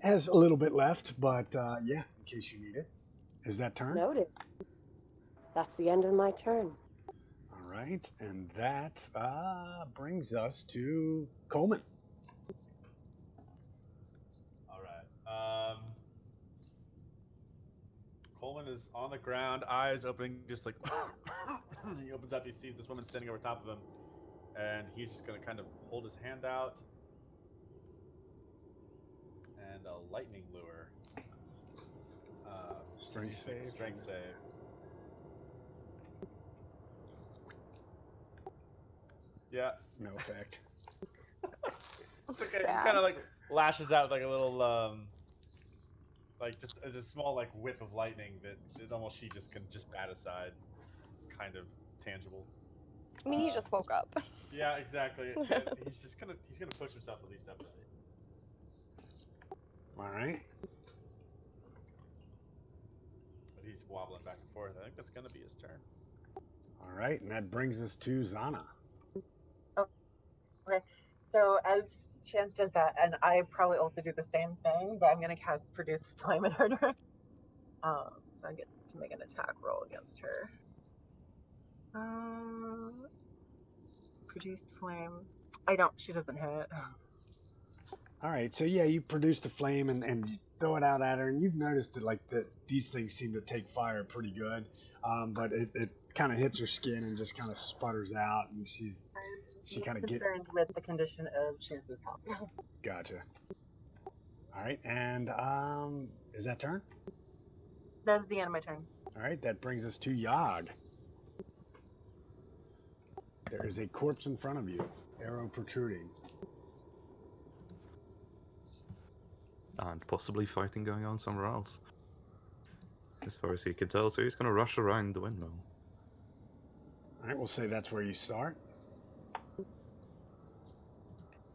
Speaker 1: has a little bit left, but yeah, in case you need it. Is that turn?
Speaker 7: Noted. That's the end of my turn.
Speaker 1: All right, and that brings us to Coleman.
Speaker 5: All right. Coleman is on the ground, eyes opening, just like he opens up. He sees this woman standing over top of him, and he's just gonna kind of hold his hand out, and a lightning lure.
Speaker 1: Strength save.
Speaker 5: Strength save. Yeah.
Speaker 1: No effect.
Speaker 5: It's okay. He
Speaker 3: Sad.
Speaker 5: kind of like lashes out like a little, like just as a small like whip of lightning that almost she just can just bat aside. It's kind of tangible.
Speaker 3: I mean, he just woke up.
Speaker 5: Yeah, exactly. And he's gonna push himself at least up to it.
Speaker 1: All right.
Speaker 5: But he's wobbling back and forth. I think that's gonna be his turn.
Speaker 1: All right, and that brings us to Zana.
Speaker 6: Okay, so as Chance does that, and I probably also do the same thing, but I'm going to cast Produce Flame in her direction. So I get to make an attack roll against her. Produce Flame. She doesn't hit.
Speaker 1: All right, so yeah, you produce the flame and you throw it out at her, and you've noticed that these things seem to take fire pretty good, but it kind of hits her skin and just kind of sputters out, and she kind of
Speaker 6: concerned with the condition of Chance's health.
Speaker 1: Gotcha. All right, and is that turn?
Speaker 6: That's the end of my turn.
Speaker 1: All right, that brings us to Yog. There is a corpse in front of you, arrow protruding.
Speaker 2: And possibly fighting going on somewhere else, as far as he can tell. So he's going to rush around the windmill.
Speaker 1: All right, we'll say that's where you start.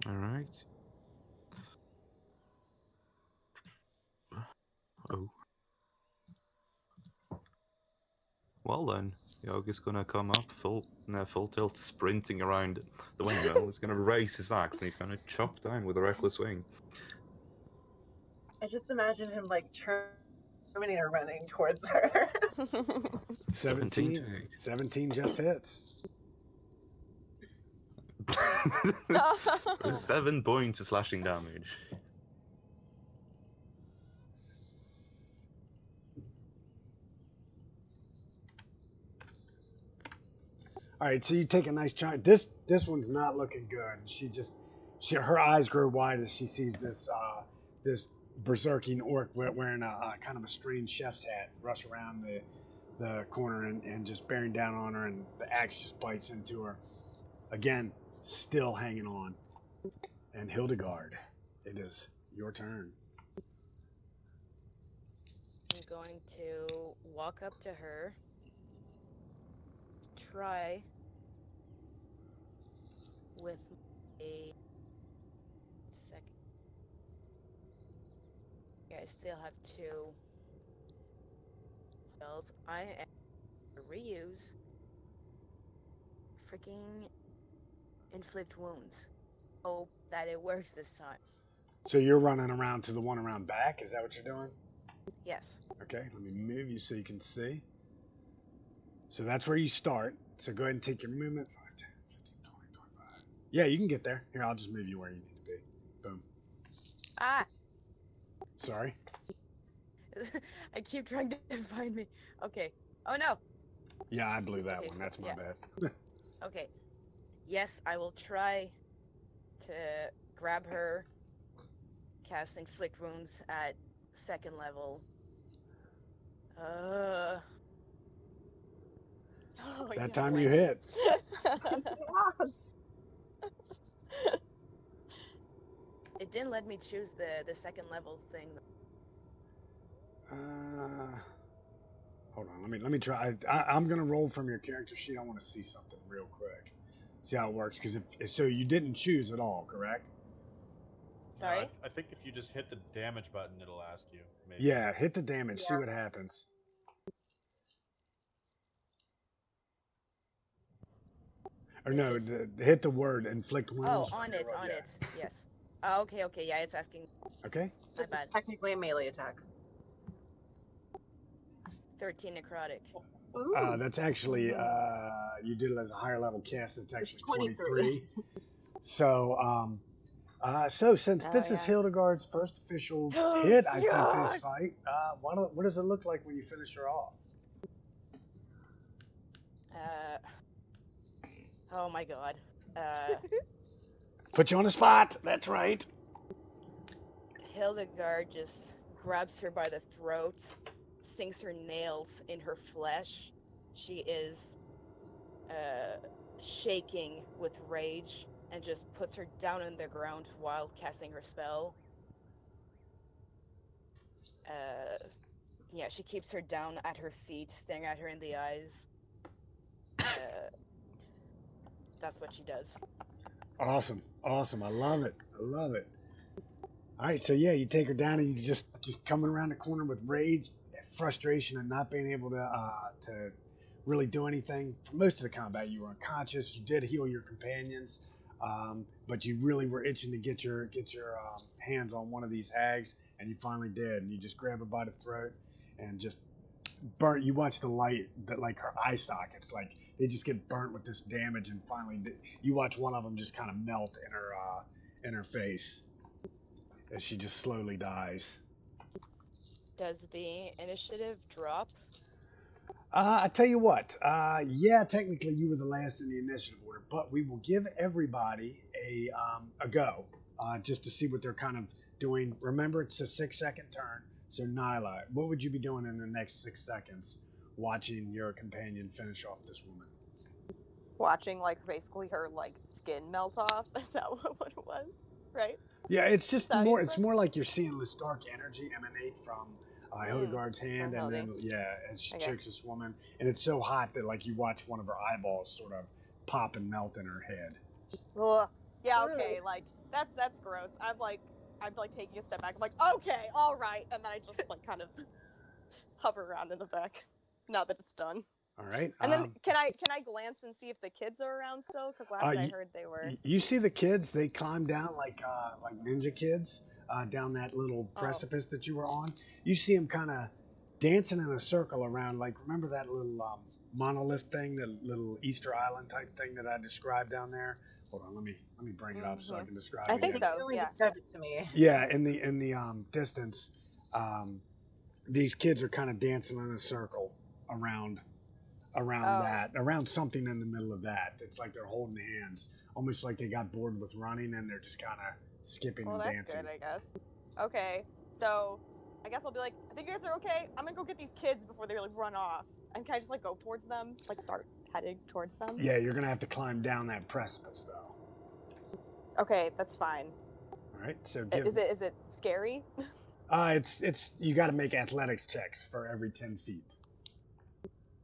Speaker 2: All right. Oh. Well then, Yog is gonna come up full tilt, sprinting around the windmill. He's gonna raise his axe and he's gonna chop down with a reckless swing.
Speaker 6: I just imagine him like Terminator running towards her.
Speaker 2: 17 to 8.
Speaker 1: 17 just hits.
Speaker 2: 7 points of slashing damage.
Speaker 1: All right, so you take a nice chunk. This one's not looking good. Her eyes grow wide as she sees this berserking orc wearing a kind of a strange chef's hat rush around the corner and just bearing down on her, and the axe just bites into her. Again, still hanging on. And Hildegard, it is your turn.
Speaker 4: I'm going to walk up to her, try with a second. Yeah, I still have 2 spells. I am going to reuse freaking inflict wounds. Hope that it works this time.
Speaker 1: So you're running around to the one around back. Is that what you're doing?
Speaker 4: Yes.
Speaker 1: Okay, let me move you so you can see. So that's where you start. So go ahead and take your movement. 5, 10, 15, 20, 25. Yeah, you can get there. Here, I'll just move you where you need to be. Boom.
Speaker 4: Ah!
Speaker 1: Sorry.
Speaker 4: I keep trying to find me. Okay. Oh no.
Speaker 1: Yeah, I blew that
Speaker 4: Okay,
Speaker 1: one.
Speaker 4: so
Speaker 1: That's my
Speaker 4: yeah.
Speaker 1: bad.
Speaker 4: Okay. Yes, I will try to grab her, cast inflict wounds at 2nd level.
Speaker 3: Oh,
Speaker 1: That
Speaker 3: yeah.
Speaker 1: time you
Speaker 4: 20.
Speaker 1: hit.
Speaker 6: Yes.
Speaker 4: It didn't let me choose the 2nd level thing.
Speaker 1: Hold on. Let me try. I'm gonna roll from your character sheet. I want to see something real quick. See how it works. Because if so, you didn't choose at all, correct?
Speaker 5: No,
Speaker 4: Sorry?
Speaker 5: I think if you just hit the damage button, it'll ask you. Maybe.
Speaker 1: Yeah. Hit the damage. See
Speaker 6: Yeah.
Speaker 1: what happens. Or
Speaker 4: It
Speaker 1: no,
Speaker 4: just.
Speaker 1: hit the word inflict
Speaker 4: Oh,
Speaker 1: wounds
Speaker 4: on
Speaker 1: your
Speaker 4: it,
Speaker 1: roll.
Speaker 4: on
Speaker 1: Yeah.
Speaker 4: it. Yes. Oh, okay, okay. Yeah, it's asking.
Speaker 1: Okay.
Speaker 4: My
Speaker 6: It's
Speaker 4: bad.
Speaker 6: technically a melee attack.
Speaker 4: 13 necrotic.
Speaker 6: Ooh,
Speaker 1: That's actually you did it as a higher level cast. It's
Speaker 6: it's
Speaker 1: actually
Speaker 6: 23.
Speaker 1: 23. So so since
Speaker 3: Oh,
Speaker 1: this is
Speaker 3: yeah.
Speaker 1: Hildegard's first official
Speaker 3: Oh,
Speaker 1: hit, I think this
Speaker 3: yes!
Speaker 1: fight. What does it look like when you finish her off?
Speaker 4: Oh my god.
Speaker 1: Put you on the spot. That's right.
Speaker 4: Hildegard just grabs her by the throat, sinks her nails in her flesh. She is shaking with rage and just puts her down on the ground while casting her spell. Yeah, she keeps her down at her feet, staring at her in the eyes. That's what she does.
Speaker 1: Awesome. Awesome. I love it. I love it. All right, so yeah, you take her down, and you just coming around the corner with rage, frustration, and not being able to really do anything. For most of the combat, you were unconscious. You did heal your companions, but you really were itching to get your hands on one of these hags, and you finally did. And you just grab her by the throat and just burnt. You watch the light that like her eye sockets, like they just get burnt with this damage, and finally you watch one of them just kind of melt in her face as she just slowly dies.
Speaker 4: Does the initiative drop?
Speaker 1: I tell you what, yeah, technically you were the last in the initiative order, but we will give everybody a go, just to see what they're kind of doing. Remember, it's a 6-second turn. So Nyla, what would you be doing in the next 6 seconds, watching your companion finish off this woman?
Speaker 3: Watching, like, basically her, like, skin melt off. Is that what it was? Right?
Speaker 1: Yeah, it's
Speaker 3: Is
Speaker 1: just
Speaker 3: that what you
Speaker 1: it's
Speaker 3: said?
Speaker 1: more like you're seeing this dark energy emanate from Hildegard's hand, and
Speaker 3: Hilde.
Speaker 1: then yeah, as she
Speaker 3: Okay.
Speaker 1: chokes this woman, and it's so hot that like you watch one of her eyeballs sort of pop and melt in her head.
Speaker 3: Ugh. Yeah, okay, like, that's gross. I'm like taking a step back. I'm like, okay, all right, and then I just like kind of hover around in the back now that it's done.
Speaker 1: All right.
Speaker 3: And then can I glance and see if the kids are around still? Because last I heard they were.
Speaker 1: You see the kids? They climb down like ninja kids down that little
Speaker 3: Oh.
Speaker 1: precipice that you were on. You see them kind of dancing in a circle around. Like remember that little monolith thing, the little Easter Island type thing that I described down there? Hold on, let me bring it up so I can describe
Speaker 3: I
Speaker 1: it
Speaker 3: think
Speaker 1: again.
Speaker 3: so.
Speaker 6: You only
Speaker 3: Yeah.
Speaker 6: described it to me.
Speaker 1: Yeah, in the distance, these kids are kind of dancing in a circle around
Speaker 3: Oh.
Speaker 1: that, around something in the middle of that. It's like they're holding hands, almost like they got bored with running and they're just kind of skipping
Speaker 3: Well,
Speaker 1: and
Speaker 3: that's
Speaker 1: dancing.
Speaker 3: good, I guess. Okay, so I guess I'll be like, I think you guys are okay. I'm gonna go get these kids before they like run off. And can I just like go towards them, like start heading towards them?
Speaker 1: Yeah, you're gonna have to climb down that precipice though.
Speaker 3: Okay, that's fine.
Speaker 1: All right, so give.
Speaker 3: Is it scary?
Speaker 1: It's you got to make athletics checks for every 10 feet.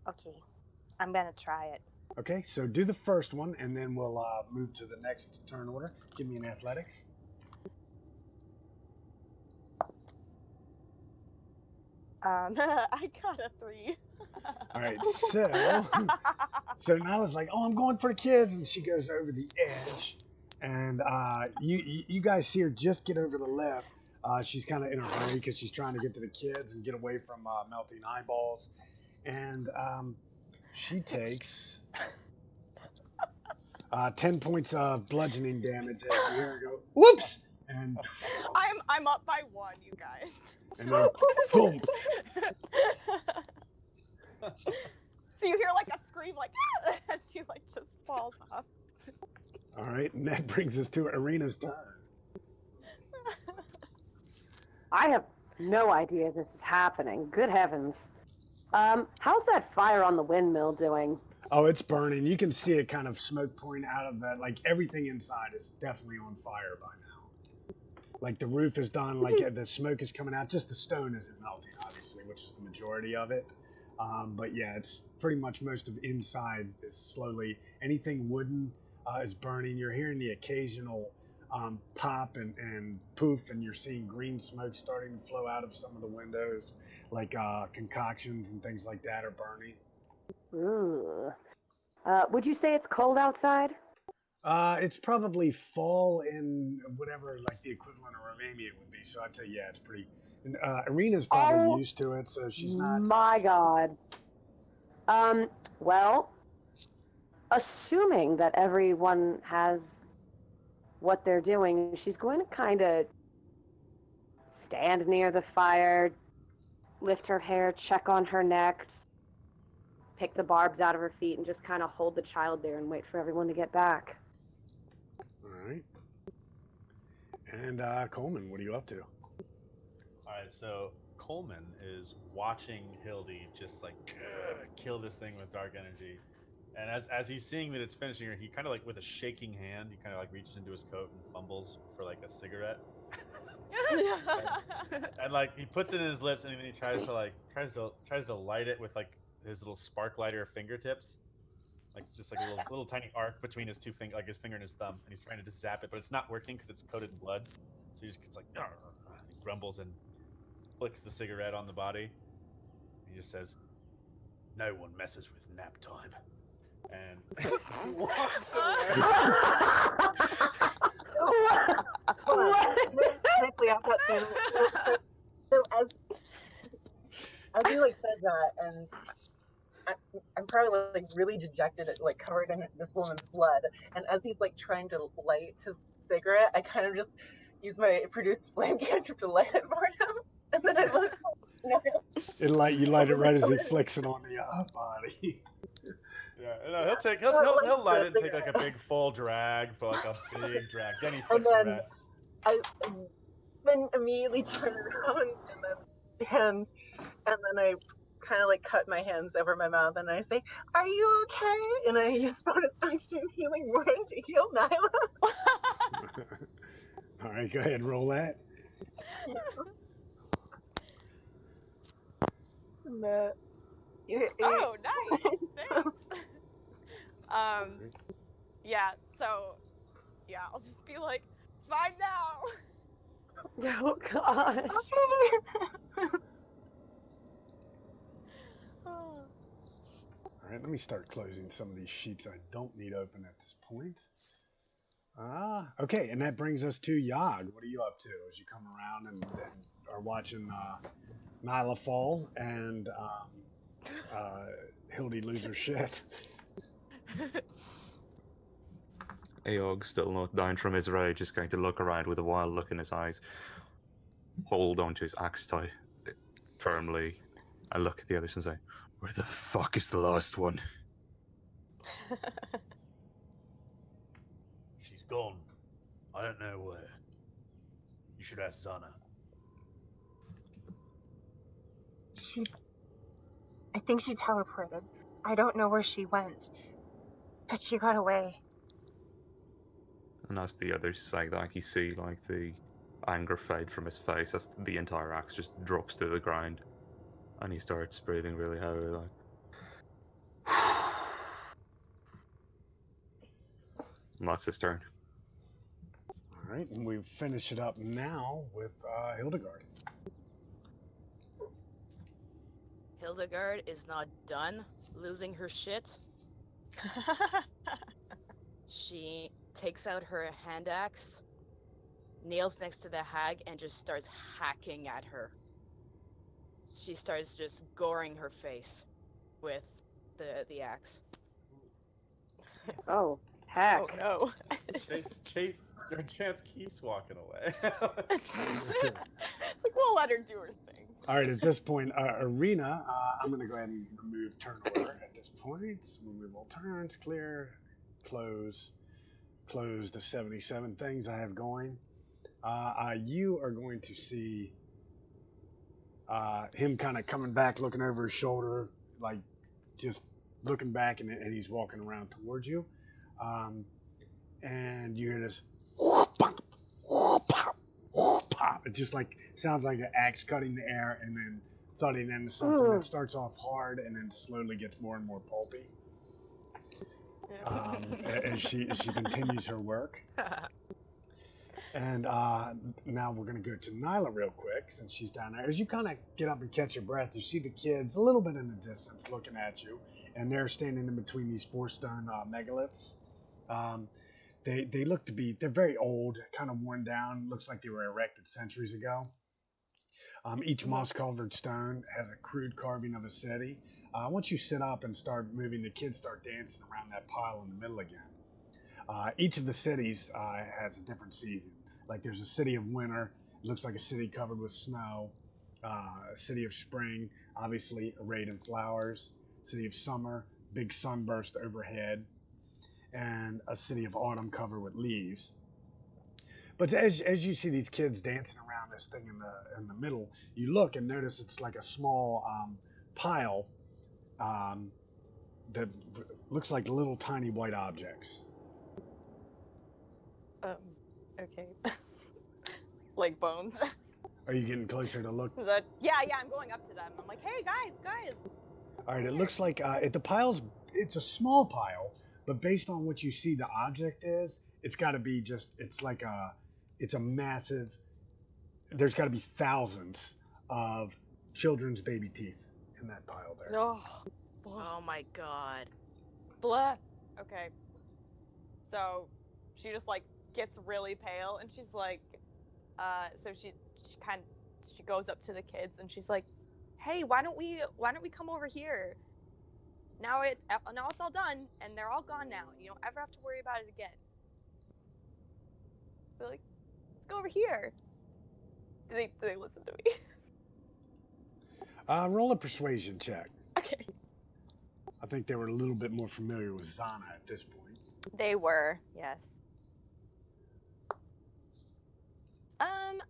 Speaker 3: Okay, I'm gonna try it.
Speaker 1: Okay, so do the first one, and then we'll move to the next turn order. Give me an athletics.
Speaker 3: I got a 3.
Speaker 1: All right, so Nyla's like, "Oh, I'm going for the kids," and she goes over the edge, and you guys see her just get over the left. She's kind of in a hurry because she's trying to get to the kids and get away from melting eyeballs, and she takes 10 points of bludgeoning damage as you hear her go, "Whoops!" and
Speaker 3: I'm up by 1, you guys.
Speaker 1: and then thump.
Speaker 3: So you hear like a scream, like ah! As she like just falls off.
Speaker 1: All right, and that brings us to Arena's turn.
Speaker 7: I have no idea this is happening. Good heavens. How's that fire on the windmill doing?
Speaker 1: Oh, it's burning. You can see it kind of smoke pouring out of that. Like everything inside is definitely on fire by now. Like the roof is done. Like the smoke is coming out. Just the stone isn't melting, obviously, which is the majority of it. But yeah, it's pretty much most of inside is slowly. Anything wooden is burning. You're hearing the occasional pop and poof, and you're seeing green smoke starting to flow out of some of the windows. Like concoctions and things like that are burning.
Speaker 7: Ooh. Would you say it's cold outside?
Speaker 1: It's probably fall in whatever like the equivalent of Romania would be. So I'd say yeah, it's pretty. And, Arena's probably
Speaker 7: Oh,
Speaker 1: used to it, so she's not.
Speaker 7: My God. Well, assuming that everyone has what they're doing, she's going to kind of stand near the fire, lift her hair, check on her neck, pick the barbs out of her feet, and just kind of hold the child there and wait for everyone to get back.
Speaker 1: All right. And Coleman, what are you up to?
Speaker 5: All right, so Coleman is watching Hilde just like kill this thing with dark energy, and as he's seeing that it's finishing her, he kind of like with a shaking hand, he kind of like reaches into his coat and fumbles for like a cigarette, and like he puts it in his lips, and then he tries to light it with like his little spark lighter fingertips, like just like a little tiny arc between his two fingers, like his finger and his thumb, and he's trying to just zap it, but it's not working because it's coated in blood. So he just gets like, he grumbles and flicks the cigarette on the body. He just says, "No one messes with Naptime," and he walks away.
Speaker 6: Hold on. Can I play out that scene? So as you like said that, and I'm probably like really dejected, like covered in this woman's blood. And as he's like trying to light his cigarette, I kind of just use my produced flame cantrip to light it for him, and then I look.
Speaker 1: You light it right as he flicks it on the body.
Speaker 5: Yeah, no, he'll light it and take like a big full drag for like a big drag. Then he flicks the rest.
Speaker 6: I then immediately turn around and then I kind of like cut my hands over my mouth and I say, "Are you okay?" And I use bonus action healing word to heal Nyla.
Speaker 1: All right, go ahead, roll that.
Speaker 3: Oh, nice. Thanks. Yeah. So, yeah, I'll just be like, fine now.
Speaker 7: Oh, God.
Speaker 6: Okay.
Speaker 1: All right, let me start closing some of these sheets I don't need open at this point. Okay, and that brings us to Yog. What are you up to as you come around and are watching Nyla fall and Hilde lose her shit?
Speaker 2: Eog, still not down from his rage, is going to look around with a wild look in his eyes, hold onto his axe tie firmly, and look at the others and say, "Where the fuck is the last one?"
Speaker 5: She's gone. I don't know where. You should ask Zana.
Speaker 6: I think she teleported. I don't know where she went, but she got away.
Speaker 2: And as the others say that, you see like the anger fade from his face as the entire axe just drops to the ground, and he starts breathing really heavily, like. And that's his turn.
Speaker 1: All right, and we finish it up now with Hildegard.
Speaker 4: Hildegard is not done losing her shit. She takes out her hand axe, kneels next to the hag, and just starts hacking at her. She starts just goring her face with the axe.
Speaker 7: Oh,
Speaker 3: Oh no.
Speaker 5: Chance keeps walking away.
Speaker 3: Like, we'll let her do her thing.
Speaker 1: All right, at this point, Arena, I'm going to go ahead and remove turn order at this point. Remove all turns, clear, close the 77 things I have going. You are going to see him kind of coming back, looking over his shoulder, like just looking back, and he's walking around towards you. And you hear this whoop, pop, whoop, pop, whoop, pop. It just like sounds like an axe cutting the air and then thudding into something that starts off hard and then slowly gets more and more pulpy as she continues her work. And now we're going to go to Nyla real quick since she's down there. As you kind of get up and catch your breath, you see the kids a little bit in the distance looking at you, and they're standing in between these 4 stone megaliths. They look to be, they're very old, kind of worn down. Looks like they were erected centuries ago. Each moss-covered stone has a crude carving of a city. Once you sit up and start moving, the kids start dancing around that pile in the middle again. Each of the cities has a different season. Like there's a city of winter. It looks like a city covered with snow. A city of spring, obviously arrayed in flowers. City of summer, big sunburst overhead. And a city of autumn covered with leaves. But as you see these kids dancing around this thing in the middle, you look and notice it's like a small pile that looks like little tiny white objects.
Speaker 3: Okay. Like bones.
Speaker 1: Are you getting closer to look?
Speaker 3: Yeah, I'm going up to them. I'm like, hey guys.
Speaker 1: All right, it looks like it's a small pile, but based on what you see the object is, it's got to be it's a massive, there's got to be thousands of children's baby teeth in that pile there.
Speaker 4: Oh my god.
Speaker 3: Blah. Okay. So she just like gets really pale and she's like, so she goes up to the kids and she's like, hey, why don't we come over here? Now it's all done and they're all gone now. You don't ever have to worry about it again. So like, let's go over here. Do they listen to me?
Speaker 1: Roll a persuasion check.
Speaker 3: Okay.
Speaker 1: I think they were a little bit more familiar with Zana at this point.
Speaker 3: They were, yes.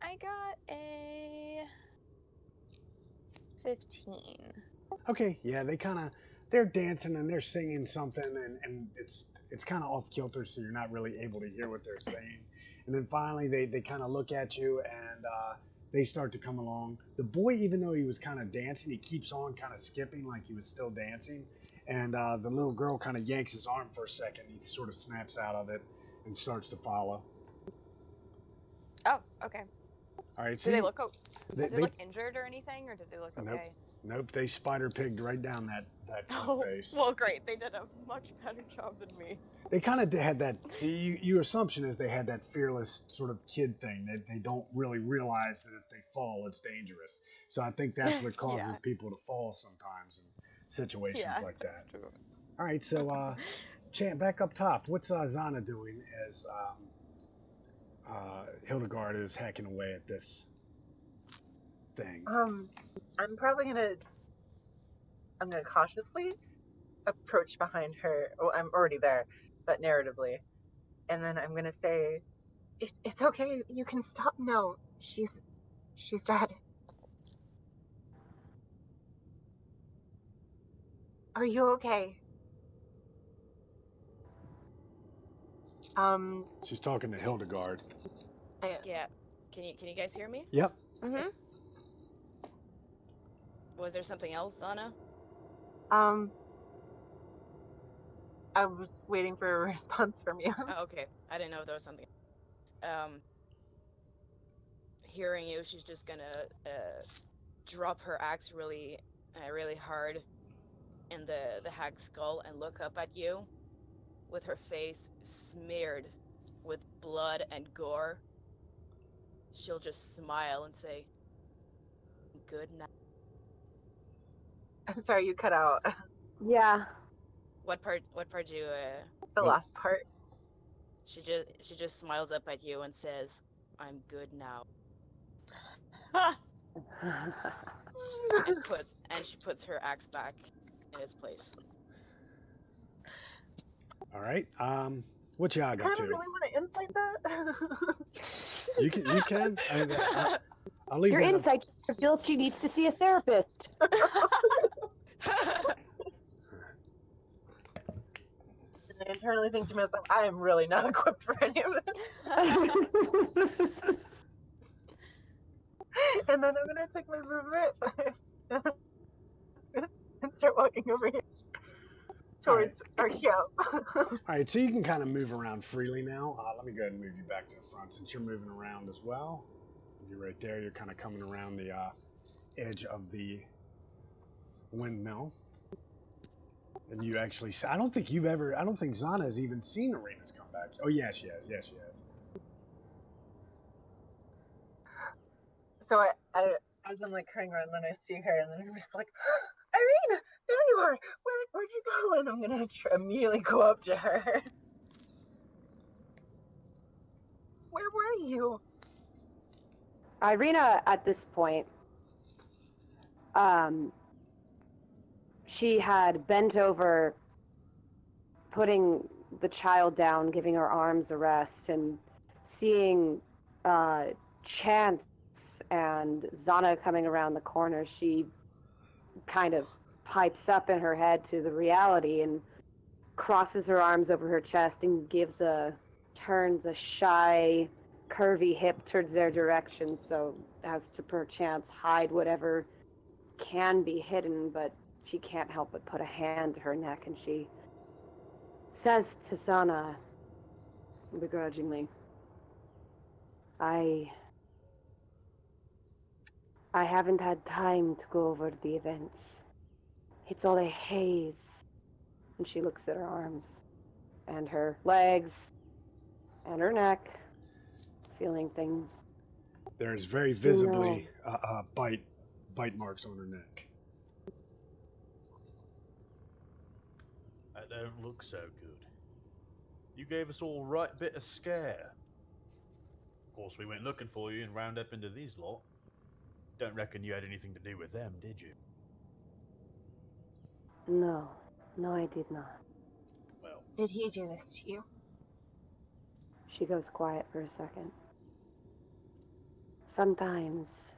Speaker 3: I got a 15.
Speaker 1: Okay, yeah, they're dancing and they're singing something and it's kind of off kilter, so you're not really able to hear what they're saying. And then finally they kind of look at you and they start to come along. The boy, even though he was kind of dancing, he keeps on kind of skipping like he was still dancing. And the little girl kind of yanks his arm for a second. He sort of snaps out of it and starts to follow.
Speaker 3: Oh, okay.
Speaker 1: All right.
Speaker 3: Do they look injured or anything, or did they look okay?
Speaker 1: Nope. They spider pigged right down that face.
Speaker 3: Well, great. They did a much better job than me.
Speaker 1: They kind of had that. Your assumption is they had that fearless sort of kid thing. They don't really realize that if they fall, it's dangerous. So I think that's what causes people to fall sometimes in situations like that.
Speaker 3: That's true.
Speaker 1: All right. So, Chant, back up top. What's Zana doing as Hildegard is hacking away at this thing?
Speaker 6: I'm probably gonna cautiously approach behind her. Oh, I'm already there, but narratively, and then I'm gonna say, "It's okay. You can stop now. She's dead. Are you okay?"
Speaker 1: She's talking to Hildegard.
Speaker 4: Yeah. Can you guys hear me?
Speaker 1: Yep.
Speaker 3: Mm-hmm.
Speaker 4: Was there something else, Anna?
Speaker 6: I was waiting for a response from you.
Speaker 4: Oh, okay. I didn't know if there was something. Hearing you, she's just gonna drop her axe really hard in the hag's skull and look up at you with her face smeared with blood and gore. She'll just smile and say, "Good night."
Speaker 6: I'm sorry, you cut out.
Speaker 7: Yeah.
Speaker 4: What part you
Speaker 6: The last part.
Speaker 4: She just smiles up at you and says, "I'm good now." And she puts her axe back in its place.
Speaker 1: All right. What y'all
Speaker 6: I
Speaker 1: got
Speaker 6: kind of
Speaker 1: to?
Speaker 6: really want to insight that.
Speaker 1: You can. You can. I'll leave
Speaker 7: Your
Speaker 1: that up.
Speaker 7: insight reveals she needs to see a therapist.
Speaker 6: And I internally think to myself, I am really not equipped for any of this. And then I'm gonna take my movement and start walking over here
Speaker 1: All right.
Speaker 6: towards our camp.
Speaker 1: All right. So you can kind of move around freely now. Let me go ahead and move you back to the front since you're moving around as well. You're right there. You're kind of coming around the edge of the windmill. And you actually, I don't think you've ever, I don't think Zana has even seen Arena's come back. Oh, yeah, she has. Yeah, she has.
Speaker 6: So as I'm like crying around, then I see her, and then I'm just like, Irene, there you are. Where'd you go? And I'm gonna immediately go up to her. Where were you?
Speaker 7: Irina, at this point, she had bent over, putting the child down, giving her arms a rest, and seeing Chance and Zana coming around the corner. She kind of pipes up in her head to the reality and crosses her arms over her chest and turns a shy, curvy hip towards their direction, so as to perchance hide whatever can be hidden, but she can't help but put a hand to her neck, and she says to Zana begrudgingly, I haven't had time to go over the events. It's all a haze. And she looks at her arms and her legs and her neck, feeling things.
Speaker 1: There's very
Speaker 7: You know,
Speaker 1: visibly bite marks on her neck.
Speaker 5: That don't look so good. You gave us all right bit of scare. Of course, we went looking for you and round up into these lot. Don't reckon you had anything to do with them, did you?
Speaker 7: no, I did not.
Speaker 5: Well,
Speaker 6: Did he do this to you?
Speaker 7: She goes quiet for a second. Sometimes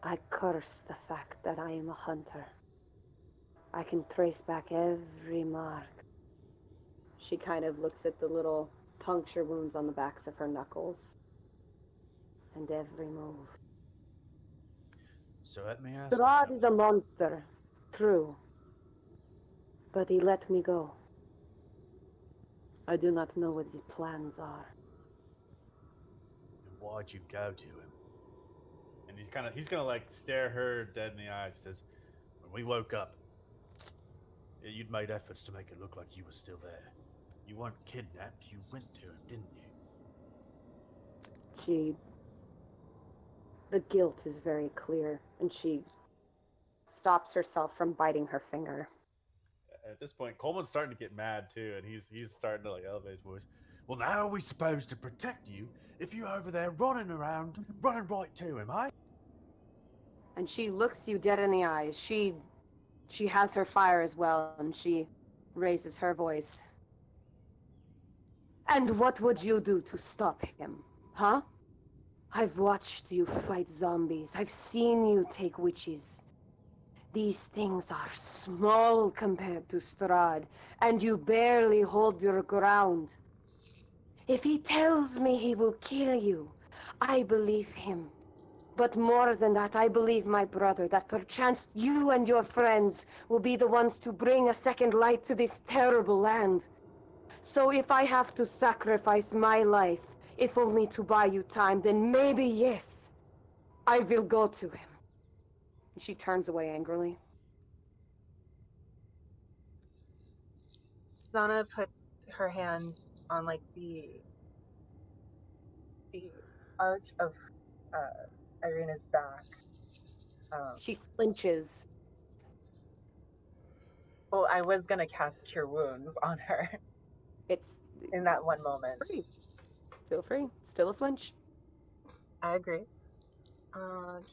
Speaker 7: I curse the fact that I am a hunter. I can trace back every mark. She kind of looks at the little puncture wounds on the backs of her knuckles and every move.
Speaker 5: so let me ask you
Speaker 7: Strahd
Speaker 5: something.
Speaker 7: is a monster, true, but he let me go. I do not know what his plans are.
Speaker 5: And why'd you go to him? And he's gonna like stare her dead in the eyes. Says, when we woke up, you'd made efforts to make it look like you were still there. You weren't kidnapped. You went to him, didn't you?
Speaker 7: The guilt is very clear, and she stops herself from biting her finger.
Speaker 5: At this point, Coleman's starting to get mad too, and he's starting to like elevate his voice. Well, now are we supposed to protect you if you're over there running around, running right to him, eh?
Speaker 7: And she looks you dead in the eyes. She has her fire as well, and she raises her voice. And what would you do to stop him? Huh? I've watched you fight zombies. I've seen you take witches. These things are small compared to Strahd, and you barely hold your ground. If he tells me he will kill you, I believe him. But more than that, I believe my brother, that perchance you and your friends will be the ones to bring a second light to this terrible land. So if I have to sacrifice my life, if only to buy you time, then maybe yes, I will go to him. She turns away angrily.
Speaker 6: Zana puts her hand on like the arch of Irina's back.
Speaker 7: She flinches.
Speaker 6: Well, I was gonna cast Cure Wounds on her.
Speaker 7: It's
Speaker 6: in that one moment.
Speaker 7: Free. Feel free. Still a flinch.
Speaker 6: I agree.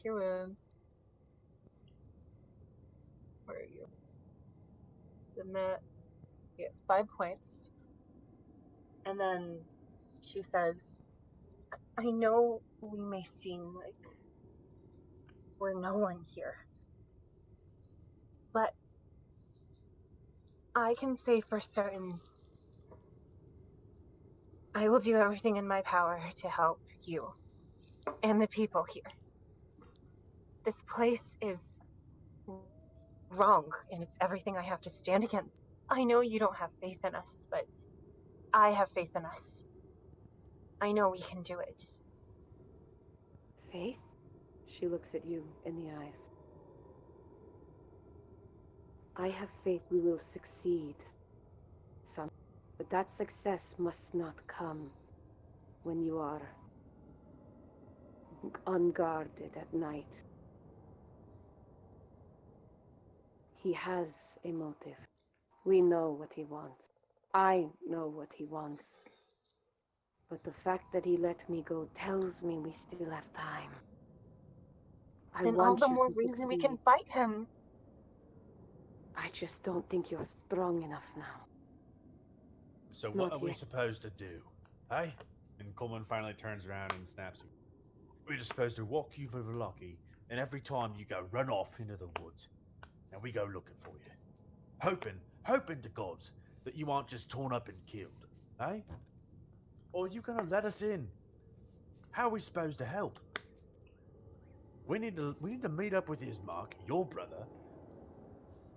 Speaker 6: Cure wounds. Where are you? Submit. You get 5 points. And then she says, I know we may seem like we're no one here, but I can say for certain I will do everything in my power to help you and the people here. This place is wrong, and it's everything I have to stand against. I know you don't have faith in us, but I have faith in us. I know we can do it.
Speaker 7: Faith? She looks at you in the eyes. I have faith we will succeed, son. But that success must not come when you are unguarded at night. He has a motive. We know what he wants. I know what he wants. But the fact that he let me go tells me we still have time. I
Speaker 6: Then all
Speaker 7: want
Speaker 6: the
Speaker 7: you
Speaker 6: more
Speaker 7: to
Speaker 6: reason we
Speaker 7: succeed.
Speaker 6: can fight him.
Speaker 7: I just don't think you're strong enough now.
Speaker 5: So what
Speaker 7: Not
Speaker 5: are we
Speaker 7: yet.
Speaker 5: supposed to do? Hey? And Coleman finally turns around and snaps you. We're just supposed to walk you through the lucky, and every time you go run off into the woods, and we go looking for you. Hoping to gods that you aren't just torn up and killed, eh? Or are you gonna let us in? How are we supposed to help? We need to meet up with Ismark, your brother,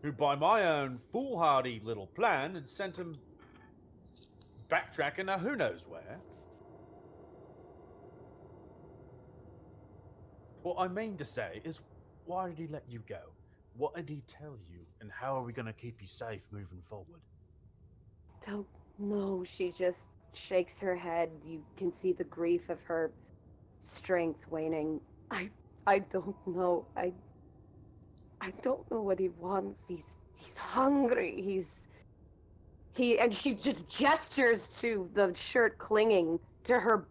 Speaker 5: who by my own foolhardy little plan had sent him backtracking to who knows where. What I mean to say is, why did he let you go? What did he tell you, and how are we going to keep you safe moving forward?
Speaker 7: Don't know. She just shakes her head. You can see the grief of her strength waning. I don't know. I don't know what he wants. He's hungry. And she just gestures to the shirt clinging to her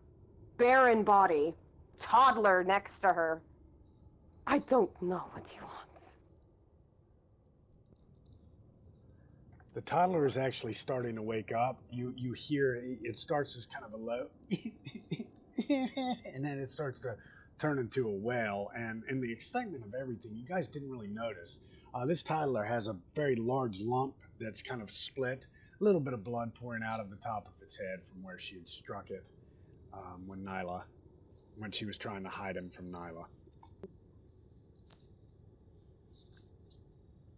Speaker 7: barren body, toddler next to her. I don't know what he wants.
Speaker 1: The toddler is actually starting to wake up. You hear it starts as kind of a low, and then it starts to turn into a wail. And in the excitement of everything, you guys didn't really notice. This toddler has a very large lump that's kind of split, a little bit of blood pouring out of the top of its head from where she had struck it when she was trying to hide him from Nyla.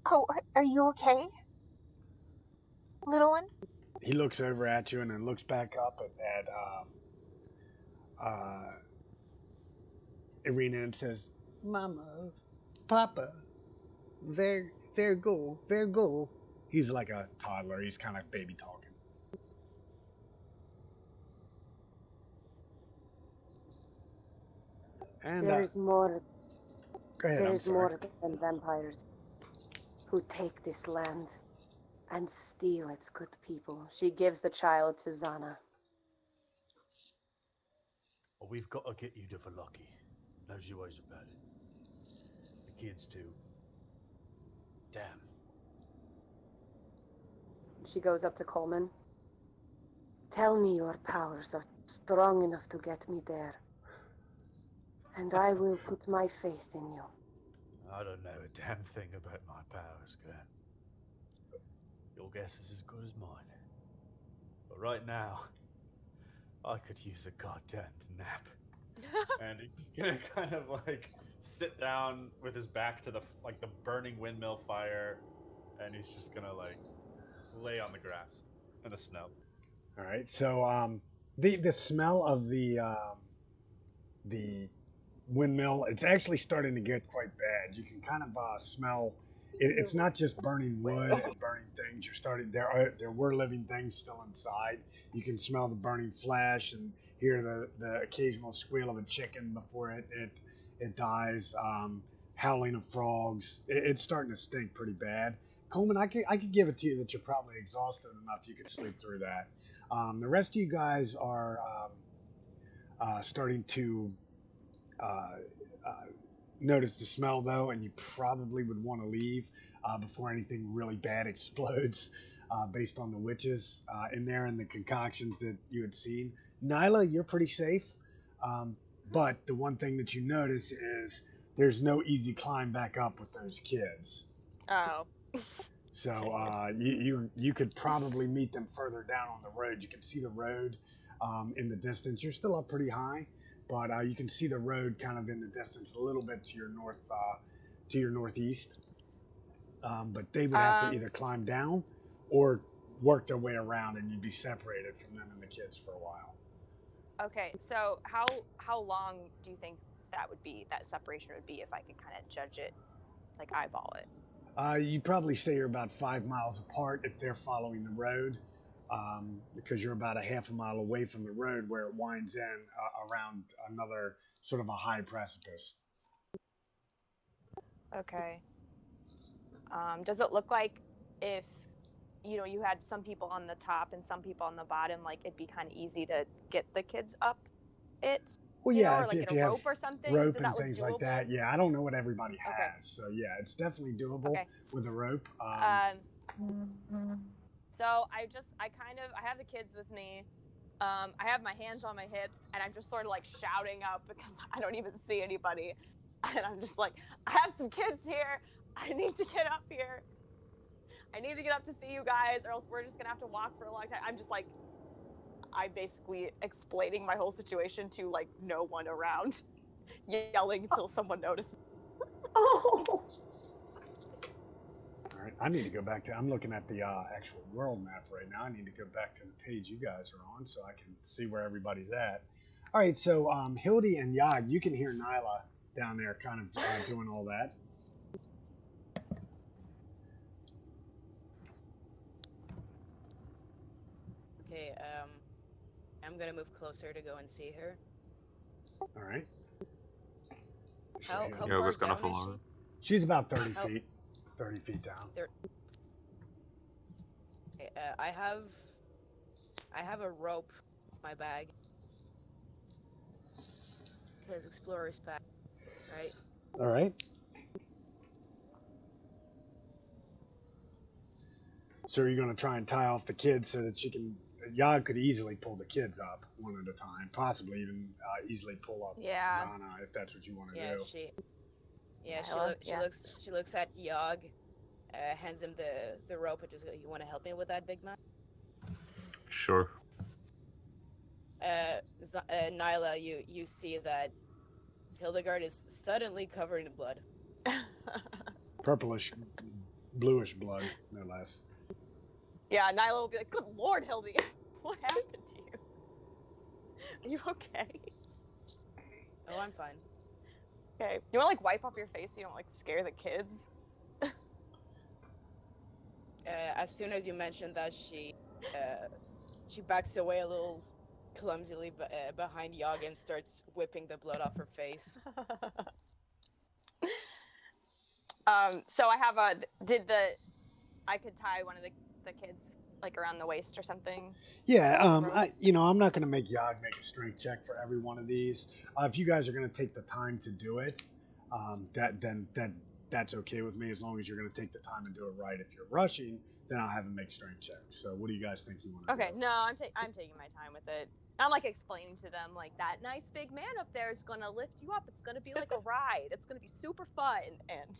Speaker 6: Oh, are you okay? Little one?
Speaker 1: He looks over at you and then looks back up at Irina and says, "Mama, Papa, there go, there go." He's like a toddler. He's kind of baby talking. And
Speaker 7: There is more.
Speaker 1: go ahead.
Speaker 7: There
Speaker 1: I'm
Speaker 7: is
Speaker 1: sorry.
Speaker 7: more than vampires who take this land and steal its good people. She gives the child to Zana.
Speaker 5: Well, we've got to get you to Velaki. Knows your ways about it. The kids too. Damn.
Speaker 7: She goes up to Coleman. Tell me your powers are strong enough to get me there, and I will put my faith in you.
Speaker 5: I don't know a damn thing about my powers, Glenn. Your guess is as good as mine. But right now, I could use a goddamn nap. And he's just gonna kind of like sit down with his back to the burning windmill fire, and he's just gonna like lay on the grass in the snow.
Speaker 1: All right. So the smell of the windmill, it's actually starting to get quite bad. You can kind of smell. It's not just burning wood and burning things. You're starting there were living things still inside. You can smell the burning flesh and hear the occasional squeal of a chicken before it dies. Howling of frogs. It's starting to stink pretty bad. Coleman, I could give it to you that you're probably exhausted enough you could sleep through that. The rest of you guys are starting to uh, uh, notice the smell, though, and you probably would want to leave before anything really bad explodes based on the witches in there and the concoctions that you had seen. Nyla, you're pretty safe. Um, but the one thing that you notice is there's no easy climb back up with those kids.
Speaker 3: Oh.
Speaker 1: So
Speaker 3: Dang
Speaker 1: you could probably meet them further down on the road. You can see the road in the distance. You're still up pretty high, but you can see the road kind of in the distance a little bit to your northeast. But they would have to either climb down or work their way around, and you'd be separated from them and the kids for a while.
Speaker 3: Okay, so how long do you think that would be? That separation would be if I could kind of judge it, like eyeball it.
Speaker 1: You probably say you're about 5 miles apart if they're following the road, because you're about a half a mile away from the road where it winds in around another sort of a high precipice.
Speaker 3: Okay. Does it look like if you had some people on the top and some people on the bottom, like it'd be kind of easy to get the kids up it?
Speaker 1: Well, yeah,
Speaker 3: or like
Speaker 1: if
Speaker 3: get
Speaker 1: you
Speaker 3: a
Speaker 1: have
Speaker 3: rope or something.
Speaker 1: rope
Speaker 3: Does that
Speaker 1: and
Speaker 3: look
Speaker 1: things
Speaker 3: doable?
Speaker 1: like that, yeah, I don't know what everybody has,
Speaker 3: Okay.
Speaker 1: so yeah, it's definitely doable
Speaker 3: Okay.
Speaker 1: with a rope.
Speaker 3: So I have the kids with me. I have my hands on my hips and I'm just sort of like shouting up because I don't even see anybody. And I'm just like, I have some kids here. I need to get up here. I need to get up to see you guys, or else we're just gonna have to walk for a long time. I'm basically explaining my whole situation to like no one around, yelling until someone notices.
Speaker 7: Oh.
Speaker 1: All right, I need to go back to. I'm looking at the actual world map right now. I need to go back to the page you guys are on so I can see where everybody's at. All right, so Hilde and Yog, you can hear Nyla down there, kind of doing all that.
Speaker 4: Okay, I'm gonna move closer to go and see her.
Speaker 1: All right.
Speaker 4: How
Speaker 1: So,
Speaker 4: how
Speaker 2: Yoga's
Speaker 4: far
Speaker 2: gonna
Speaker 4: down is
Speaker 2: follow.
Speaker 1: she's about 30
Speaker 4: Oh.
Speaker 1: feet. 30 feet down.
Speaker 4: she? Okay, I have a rope in my bag. Because explorer's pack, right?
Speaker 1: All right. So you're going to try and tie off the kids so that she can. Yog could easily pull the kids up one at a time, possibly even easily pull up
Speaker 3: Yeah.
Speaker 1: Zana if that's what you want to
Speaker 4: Yeah,
Speaker 1: do.
Speaker 4: she looks at Yog, hands him the rope, and just go, "You want to help me with that, big man?"
Speaker 2: Sure.
Speaker 4: Nyla, you see that Hildegard is suddenly covered in blood.
Speaker 1: Purplish, bluish blood, no less.
Speaker 3: Yeah, Nyla will be like, "Good Lord, Hilde, what happened to you? Are you okay?"
Speaker 4: Oh, I'm fine.
Speaker 3: Okay. You want to like wipe off your face so you don't like scare the kids?
Speaker 4: As soon as you mention that, she backs away a little clumsily behind Yog and starts whipping the blood off her face.
Speaker 3: So I could tie one of the kids like around the waist or something.
Speaker 1: Yeah, I'm not going to make Yog make a strength check for every one of these. If you guys are going to take the time to do it, that's okay with me as long as you're going to take the time and do it right. If you're rushing, then I'll have him make strength checks. So what do you guys think you want to do?
Speaker 3: Okay, no, I'm taking my time with it. I'm like explaining to them like that nice big man up there is gonna lift you up. It's gonna be like a ride. It's gonna be super fun, and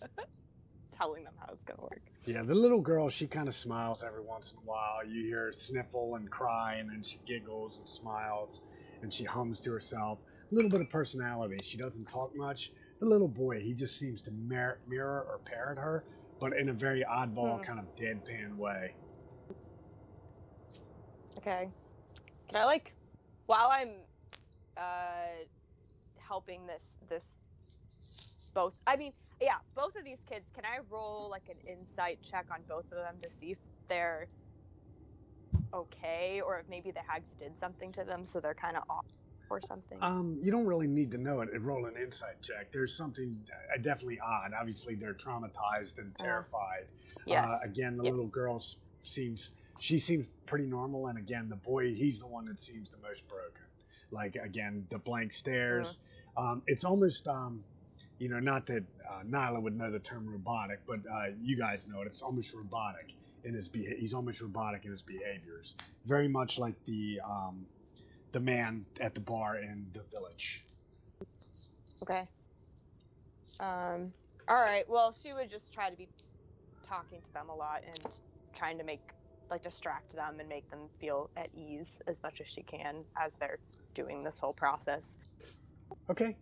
Speaker 3: telling them how it's gonna work.
Speaker 1: Yeah, the little girl, she kind of smiles every once in a while. You hear her sniffle and cry, and then she giggles and smiles, and she hums to herself. A little bit of personality. She doesn't talk much. The little boy, he just seems to mirror or parrot her, but in a very oddball kind of deadpan way.
Speaker 3: Okay. Can I like, while I'm helping this both of these kids, can I roll like an insight check on both of them to see if they're okay, or if maybe the hags did something to them so they're kind of off or something?
Speaker 1: You don't really need to know it. Roll an insight check. There's something definitely odd. Obviously, they're traumatized and terrified.
Speaker 3: Yes.
Speaker 1: Again, the little girl seems she seems pretty normal. And again, the boy, he's the one that seems the most broken. Like again, the blank stares. It's almost not that Nyla would know the term robotic, but you guys know it. It's almost robotic in his he's almost robotic in his behaviors. Very much like the man at the bar in the village.
Speaker 3: Okay. All right. Well, she would just try to be talking to them a lot and trying to distract them and make them feel at ease as much as she can as they're doing this whole process.
Speaker 1: Okay.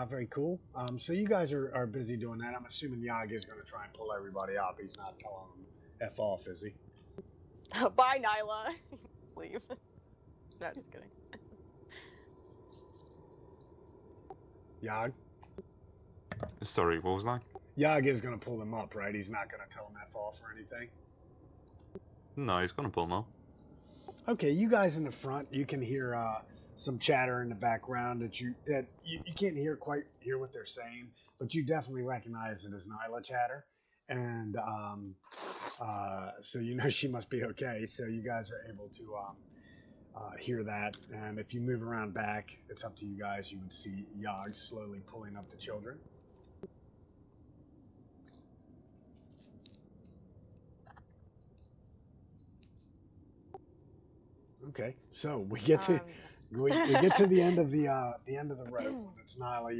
Speaker 1: Very cool. So you guys are busy doing that. I'm assuming Yog is going to try and pull everybody up. He's not telling them F off, is he?
Speaker 3: Bye, Nyla. Leave. No, just kidding.
Speaker 1: Yog?
Speaker 2: Sorry, what was that?
Speaker 1: Yog is going to pull them up, right? He's not going to tell them F off or anything?
Speaker 2: No, he's gonna pull them up.
Speaker 1: Okay, you guys in the front, you can hear some chatter in the background that you can't quite hear what they're saying, but you definitely recognize it as Nyla chatter. And so you know she must be okay. So you guys are able to hear that. And if you move around back, it's up to you guys. You would see Yog slowly pulling up the children. Okay, so we get to we get to the end of the rope. When it's Nyla,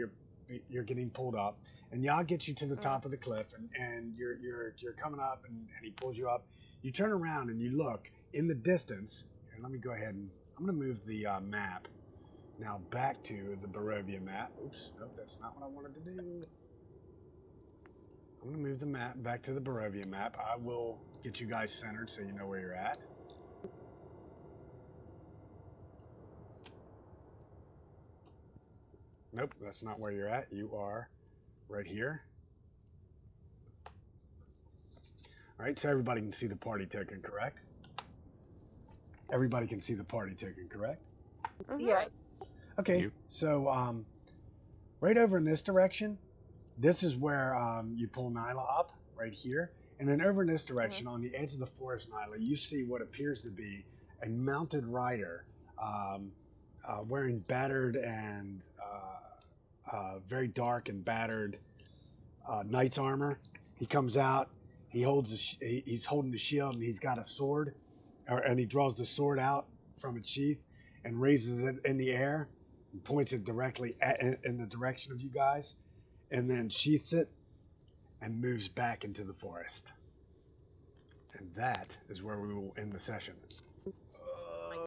Speaker 1: you're getting pulled up, and Yog gets you to the top of the cliff, and you're coming up, and he pulls you up. You turn around and you look in the distance. And let me go ahead and I'm gonna move the map now back to the Barovia map. Oops, nope, that's not what I wanted to do. I'm gonna move the map back to the Barovia map. I will get you guys centered so you know where you're at. Nope, that's not where you're at. You are right here. All right, so everybody can see the party token, correct? Everybody can see the party token, correct?
Speaker 6: Yeah.
Speaker 1: Okay, so right over in this direction, this is where you pull Nyla up, right here. And then over in this direction, on the edge of the forest, Nyla, you see what appears to be a mounted rider wearing battered and very dark and battered knight's armor. He comes out. He's holding the shield, and he's got a sword, and he draws the sword out from its sheath and raises it in the air and points it directly in the direction of you guys, and then sheaths it and moves back into the forest. And that is where we will end the session.